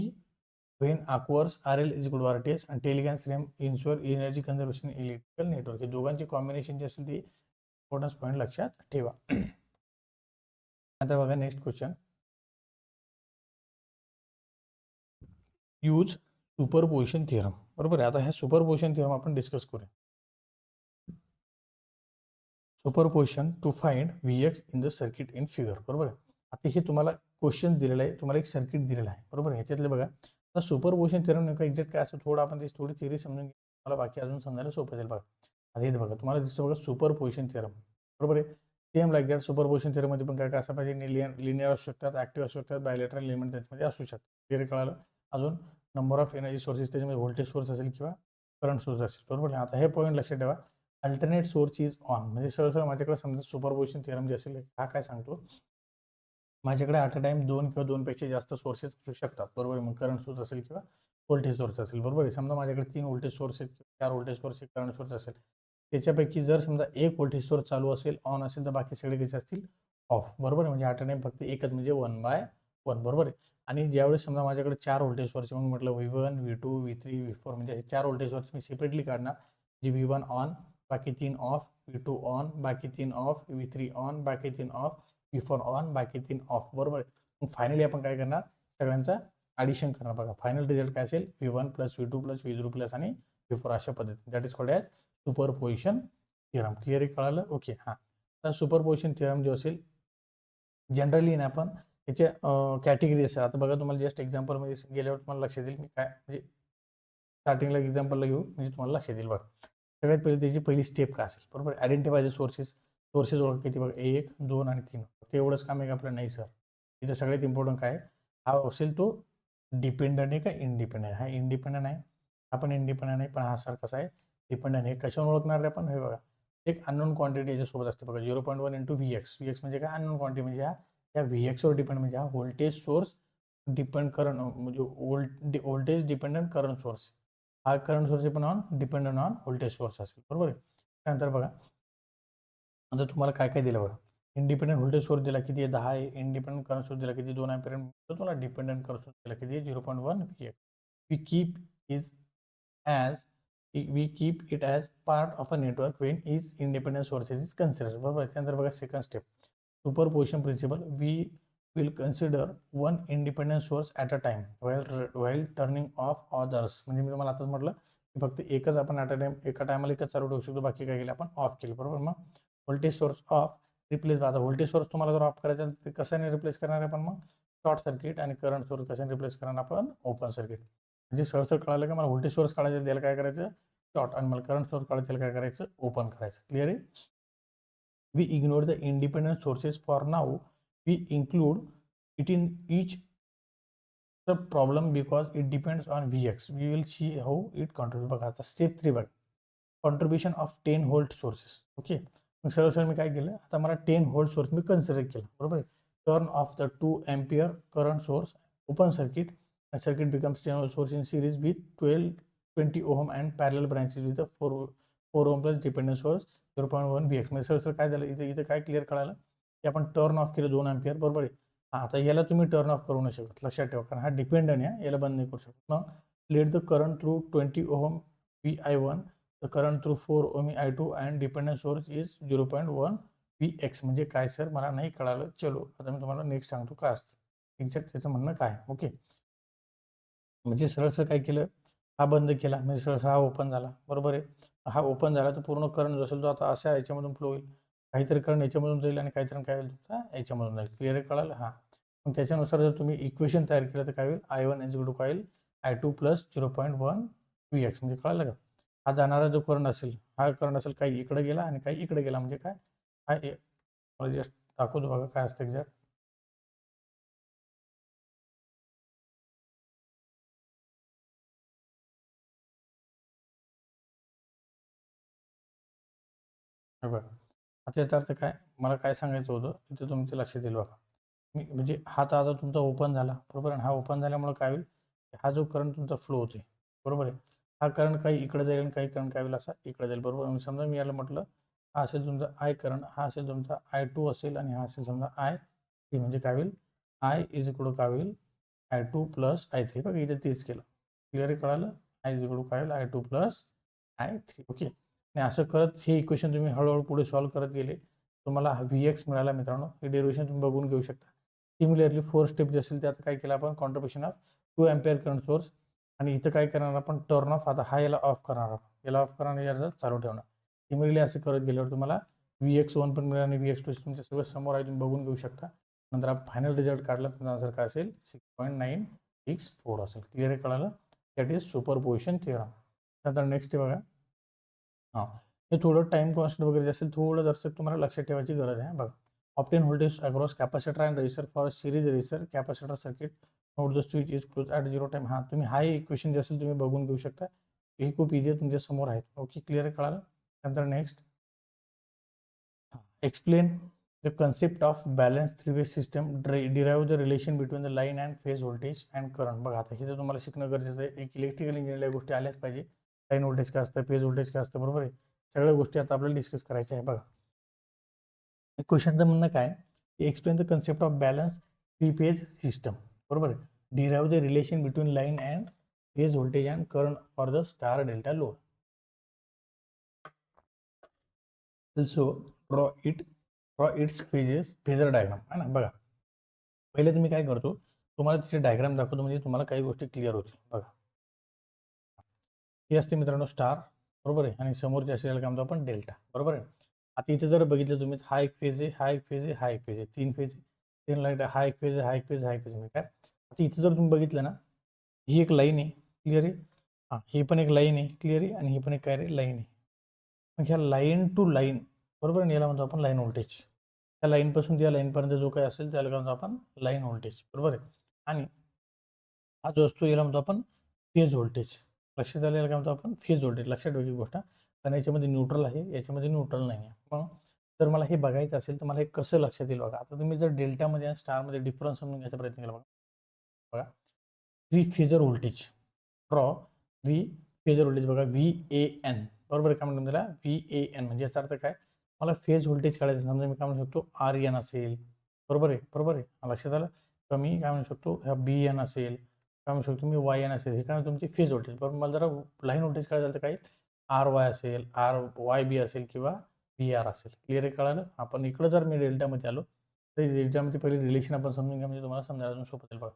when occurs RL is equal to RTH, and Tellegen's theorem ensure energy conservation in electrical network. हे दोघांची combination जे असेल ती importance point लक्षात ठेवा. आता बघा next question, use superposition theorem, बरोबर आहे. आता ह्या सुपरपोजिशन थिअरम आपण डिस्कस करूया. Superposition to find VX in the circuit in figure, बरोबर आहे. आता हे तुम्हाला क्वेश्चन दिलेलं आहे, तुम्हाला एक सर्किट दिलेलं आहे, बरोबर आहे. ह्याच्यातले बघा, आता सुपरपोजिशन थिअरम नेमकं एक्झॅक्ट काय असं, थोडं आपण थोडी थिअरी समजून घेऊ, मला बाकी अजून समजायला सोपं जाईल. बघा, आता हे बघा, तुम्हाला दिसतं बघा सुपरपोजिशन थिअरम, बरोबर आहे. सेम लाईक दॅट सुपरपोजिशन थिअरममध्ये पण काय काय असं पाहिजे, लिनियर असू शकतात, ॲक्टिव्ह असू शकतात, बायलेटरल एलिमेंट त्याच्यामध्ये असू शकतात. क्लिअर कळालं. अजून नंबर ऑफ एनर्जी सोर्सेस, त्याच्यामध्ये व्होल्टेज सोर्स असेल किंवा करंट सोर्स असेल, बरोबर आहे. आता हे पॉईंट लक्षात ठेवा, अल्टरनेट सोर्स इज ऑन. म्हणजे सरळ माझ्याकडे समजा सुपरपोजिशन थिअरम जे असेल हा काय सांगतो, माझ्याकडे ॲट अ टाइम 2 किंवा 2 पेक्षा जास्त सोर्सेस असू शकतात, बरोबर आहे. मग करंट सोर्स असेल किंवा व्होल्टेज सोर्स असेल, बरोबर आहे. समजा माझ्याकडे 3 व्होल्टेज सोर्स आहेत, 4 व्होल्टेज सोर्स, 1 करंट सोर्स असेल. त्याच्यापैकी जर समजा एक व्होल्टेज सोर्स चालू असेल, ऑन असेल, तर बाकी सगळे कसे असतील, ऑफ, बरोबर आहे. म्हणजे ॲट अ टाइम फक्त एकच, म्हणजे 1/1, बरोबर आहे. आणि ज्यावेळेस समजा माझ्याकडे 4 व्होल्टेज सोर्स, मग म्हटलं V1 V2 V3 V4, म्हणजे असे 4 व्होल्टेज सोर्स मी सेपरेटली काढणार. जे V1 ऑन, बाकी 3 ऑफ, V2 ऑन, बाकी 3 ऑफ, V3 ऑन, बाकी 3 ऑफ, V4 ऑन, बाकी 3 ऑफ, बरोबर आहे. मग फायनली आपण काय करणार, सगळ्यांचा ॲडिशन करणार. बघा, फायनल रिझल्ट काय असेल, V1 plus V2 plus V3 plus आणि V4 अशा पद्धतीने. That is called as superposition theorem. Clear कळालं, ओके. हां, तर सुपरपोजिशन थिअरम जो असेल, जनरली ना आपण याचे कॅटेगरी असतात. आता बघा, तुम्हाला जस्ट एक्झाम्पलमध्ये गेल्यावर तुम्हाला लक्षात येईल, मी काय म्हणजे स्टार्टिंगला एक्झाम्पलला घेऊ, म्हणजे तुम्हाला लक्षात येईल. बघा, सगळ्यात पहिले त्याची पहिली स्टेप काय असेल, बरोबर. आयडेंटिफाय द सोर्सेस ओळख किती, बघा 1 2 आणि 3. तेवढंच काम आहे का आपलं, नाही सर. इथं सगळ्यात इम्पॉर्टंट काय हा असेल, तो डिपेंडंट आहे का इंडिपेंडंट. हा इंडिपेंडंट आहे, आपण इंडिपेंडंट आहे, पण हा सर कसा आहे, डिपेंडंट आहे. कशावर ओळखणार आहे आपण, हे बघा, एक अननोन क्वांटिटी याच्यासोबत असते बघा, 0.1 इंटू VX. म्हणजे काय, अननोन क्वांटिटी, म्हणजे या VXवर डिपेंड, म्हणजे हा व्होल्टेज सोर्स डिपेंड करंट, म्हणजे व्होल्टेज डिपेंडंट करंट सोर्स. हा करंट सोर्स पण on dependent on voltage source असेल, बरोबर आहे. त्यानंतर बघा आता तुम्हाला काय काय दिलं बघा. इंडिपेंडंट व्होल्टेज सोर्स दिला किती आहे 10 आहे. इंडिपेंडंट करंट सोर्स दिला किती 2 अँपिअर. तुम्हाला डिपेंडंट करंट सोर्स दिला किती 0.1 Vx. We keep is as we keep it as part of a network when its independent sources is considered, बरोबर. त्यानंतर बघा second step superposition principle. We will consider one independent source at a time while turning off others. म्हणजे मी तुम्हाला आताच म्हटलं की फक्त एकच आपण ॲट अ टाइम एका टायमाला एकच चालू ठेवू शकतो, बाकी काय केलं आपण ऑफ केलं, बरोबर. मग व्होल्टेज सोर्स ऑफ रिप्लेस. आता व्होल्टेज सोर्स तुम्हाला जर ऑफ करायचा ते कशाने रिप्लेस करणार आहे आपण मग शॉर्ट सर्किट. आणि करंट सोर्स कशाने रिप्लेस करणार आपण ओपन सर्किट. म्हणजे सरळ कळालं का मला व्होल्टेज सोर्स काढायचं त्याला काय करायचं शॉर्ट, आणि मला करंट सोर्स काढायचं त्याला काय करायचं ओपन करायचं. क्लिअर आहे. We ignore the independent sources for now. We include it in each sub problem because it depends on Vx. We will see how it contribute. बघा आता स्टेप 3 बघा. Contribution of 10 volt sources. Okay. मग सरळ मी काय केलं आता मला 10 volt source मी consider केला, बरोबर आहे. Turn off the 2 ampere current source open circuit. Circuit becomes 10 volt source in series with 20 ohm and parallel branches with 4 ohm plus dependent source 0.1 Vx. म्हणजे सरळ काय झालं इथे काय क्लिअर कळालं की आपण टर्न ऑफ केलं 2 अँपिअर, बरोबर आहे. आता याला तुम्ही टर्न ऑफ करू नाही शकत, लक्षात ठेवा, कारण हा डिपेंडंट आहे, याला बंद नाही करू शकत. मग let the current through 20 ohm Vi1, the current through 4 ohm I2 and dependent source is 0.1 Vx. म्हणजे काय सर मला नाही कळालं. चलो आता मी तुम्हाला नेक्स्ट सांगतो काय असतं एक्झॅक्ट त्याचं म्हणणं काय. ओके. म्हणजे सरळ काय केलं हा बंद केला म्हणजे सरळ हा ओपन झाला, बरोबर आहे. हा ओपन झाला तर पूर्ण करंट जो असेल तो आता अशा याच्यामधून फ्लो होईल. काहीतरी करंट याच्यामधून जाईल आणि काहीतरी काय होईल तुमचा याच्यामधून जाईल. क्लिअर कळालं. हां. मग त्याच्यानुसार जर तुम्ही इक्वेशन तयार केलं तर काय होईल I1 इज टू काय होईल I2 प्लस 0.1 Vx. म्हणजे कळालं का. हा जाणारा जो करंट असेल हा करंट असेल काही इकडे गेला आणि काही इकडे गेला म्हणजे काय हा मला जस्ट दाखवतो बघा काय असतं एक्झॅक्ट. बघा आता याचा अर्थ काय मला काय सांगायचं होतं इथे तुमच्या लक्षात येईल बघा. मी म्हणजे हा तर आता तुमचा ओपन झाला, बरोबर. आणि हा ओपन झाल्यामुळे काय होईल हा जो करंट तुमचा फ्लो होते, बरोबर आहे. हा करंट काही इकडे जाईल आणि काही करंट काय होईल असा इकडे जाईल, बरोबर. समजा मी याला म्हटलं हा असेल तुमचा आय करंट, हा असेल तुमचा I2 असेल आणि हा असेल समजा I3. म्हणजे काय होईल आय इज इक्वल काय होईल I2 प्लस I3. बघा इथे तेच केलं. क्लिअर कळालं. आय इज इक्वल काय होईल I2 प्लस I3. ओके. आणि असं करत हे इक्वेशन तुम्ही हळूहळू पुढे सॉल्व्ह करत गेले तुम्हाला Vx मिळाला मित्रांनो. हे डेरिवेशन तुम्ही बघून घेऊ शकता. सिमिलरली 4 स्टेप जे असेल ते आता काय केलं आपण contribution of 2 ampere current source. आणि इथं काय करणार आपण टर्न ऑफ. आता हा याला ऑफ करणार आहोत, याला ऑफ करणार याला चालू ठेवणार. सिमिलरली असं करत गेल्यावर तुम्हाला Vx1 पण मिळेल आणि Vx2 तुमच्या सगळं समोर आहे तुम्ही बघून घेऊ शकता. नंतर आपण फायनल रिझल्ट काढला तुमचा आन्सर काय असेल 6.964 असेल. क्लिअर कळालं. That is superposition theorem. नंतर नेक्स्ट बघा. हां हे थोडं टाइम कॉन्स्टंट वगैरे असेल थोडं दर्शक तुम्हाला लक्षात ठेवायची गरज आहे. बघा optain voltage across capacitor and register for series register capacitor circuit. Note the switch is close at 0 time. हां तुम्ही हा इक्वेशन जे असेल तुम्ही बघून घेऊ शकता. हे खूप इझी आहे तुमच्या समोर आहेत. ओके. क्लिअर कळालं. नंतर next explain the concept of balance 3-वे system. Derive the relation between the line and phase voltage and current. बघा आता हे तर तुम्हाला शिकणं गरजेचं आहे. एक इलेक्ट्रिकल इंजिनिअरला गोष्टी आल्याच पाहिजे. लाईन व्होल्टेज काय असतं फेज व्होल्टेज काय असतं, बरोबर आहे. सगळ्या गोष्टी आता आपल्याला डिस्कस करायच्या आहे. बघा क्वेश्चनचं म्हणणं काय explain the concept of balance three phase system, बरोबर आहे. Derive the relation between line and phase voltage and current for the star delta load. also draw its phasor diagram आहे ना. बघा पहिले तुम्ही काय करतो तुम्हाला तिचे डायग्राम दाखवतो म्हणजे तुम्हाला काही गोष्टी क्लिअर होतील. बघा हे असते मित्रांनो स्टार, बरोबर आहे. आणि समोरचे असलेला काय म्हणतो आपण डेल्टा, बरोबर आहे. आता इथे जर बघितलं तुम्ही हा एक फेज आहे, हा एक फेज आहे, हा एक फेज आहे, 3 फेज 3 लाईट, हा एक फेज आहे, हा एक फेज, हा एक फेज. काय आता इथे जर तुम्ही बघितलं ना ही एक लाईन आहे, क्लिअर आहे. हां ही पण एक लाईन आहे, क्लिअर आहे. आणि ही पण एक काय रे लाईन आहे. मग ह्या लाईन टू लाईन, बरोबर आहे, याला म्हणतो आपण लाईन व्होल्टेज. त्या लाईनपासून त्या लाईनपर्यंत जो काही असेल त्याला काय म्हणतो आपण लाईन व्होल्टेज, बरोबर आहे. आणि हा जो असतो याला म्हणतो आपण फेज व्होल्टेज. लक्षात आलेला काय म्हणतो आपण फेज व्होल्टेज. लक्षात ठेवायची गोष्ट, कारण याच्यामध्ये न्यूट्रल आहे, याच्यामध्ये न्यूट्रल नाही आहे. मग जर मला हे बघायचं असेल तर मला हे कसं लक्षात येईल बघा. आता तुम्ही जर डेल्टामध्ये आणि स्टारमध्ये डिफरन्स समजून घ्यायचा प्रयत्न केला बघा. Three phasor voltage draw three phase voltage बघा VAN, बरोबर आहे. काय म्हणतो त्याला VAN, म्हणजे याचा अर्थ काय, मला फेज व्होल्टेज काढायचं. समजा मी काय म्हणू शकतो RN असेल, बरोबर आहे, बरोबर आहे, लक्षात आलं. तर मी काय म्हणू शकतो ह्या BN असेल, काय म्हणू शकतो मी YN असेल, हे काय तुमची फेज व्होल्टेज. बरोबर, मला जरा लाईन व्होल्टेज काढायचं तर काय RY असेल, RYB असेल किंवा VR असेल. क्लिअर आहे, कळालं. आपण इकडं जर मी डेल्टामध्ये आलो तर डेल्टामध्ये पहिले रिलेशन आपण समजून घ्या, म्हणजे तुम्हाला समजायला अजून सोपं जाईल. बघा,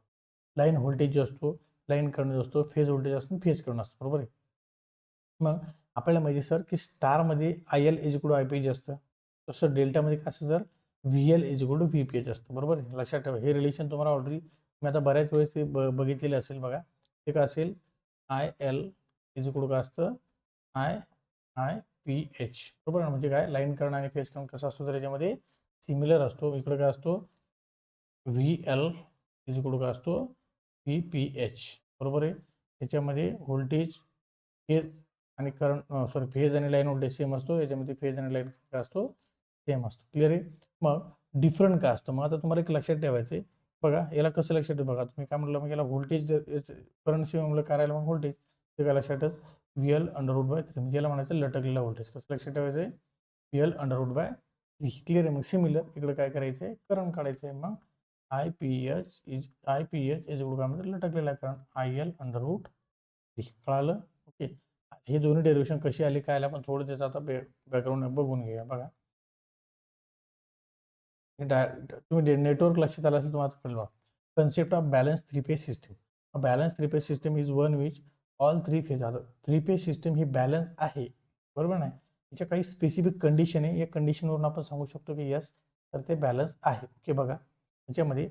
लाईन व्होल्टेज जो असतो, लाईन करंट जो असतो, फेज व्होल्टेज असतो, फेज करंट असतो, बरोबर आहे. मग आपल्याला माहिती सर की स्टारमध्ये IL IPH असतं, तसं डेल्टामध्ये काय असतं सर VL VPH असतं, बरोबर आहे. लक्षात ठेवा, हे रिलेशन तुम्हाला ऑलरेडी मी आता बऱ्याच वेळेस ते बघितलेले असेल. बघा, ते काय असेल IL काय असतं IPH, बरोबर आहे. म्हणजे काय लाईन करंट आणि फेज करंट कसं असतो तर याच्यामध्ये सिमिलर असतो. इकडे काय असतो VL काय असतो VPH, बरोबर आहे. याच्यामध्ये व्होल्टेज फेज आणि करंट फेज आणि लाईन व्होल्टेज सेम असतो. याच्यामध्ये फेज आणि लाईन काय असतो सेम असतो. क्लिअर आहे. मग डिफरंट काय असतो, मग आता तुम्हाला एक लक्षात ठेवायचं आहे. बघा, याला कसं लक्षात ठेवा, बघा तुम्ही काय म्हटलं, मग याला व्होल्टेज करंट सेम म्हटलं करायला, मग व्होल्टेज ते काय लक्षातच VL/3, म्हणजे याला म्हणायचं लटकलेला व्होल्टेज. कसं लक्षात ठेवायचं आहे VL/3. क्लिअर आहे. मग सिमिलर इकडे काय करायचं आहे, करंट काढायचं आहे. मग IPH काय म्हणतात लटकलेला करंट IL/3. कळालं. ओके, हे दोन्ही डेरिव्हेशन कशी आली काय आली आपण थोडं त्याचं आता बॅकग्राऊंड बघून घेऊया. बघा, तुम्ही नेटवर्क लक्षात आलं असेल तुम्हाला कळलं. Concept of balance three phase system. Balance three phase system is one which all three phase. आता थ्री फेज सिस्टम ही बॅलन्स आहे, बरोबर नाही. याच्या काही स्पेसिफिक कंडिशन आहे, या कंडिशनवरून आपण सांगू शकतो की यस तर ते बॅलन्स आहे. ओके, बघा याच्यामध्ये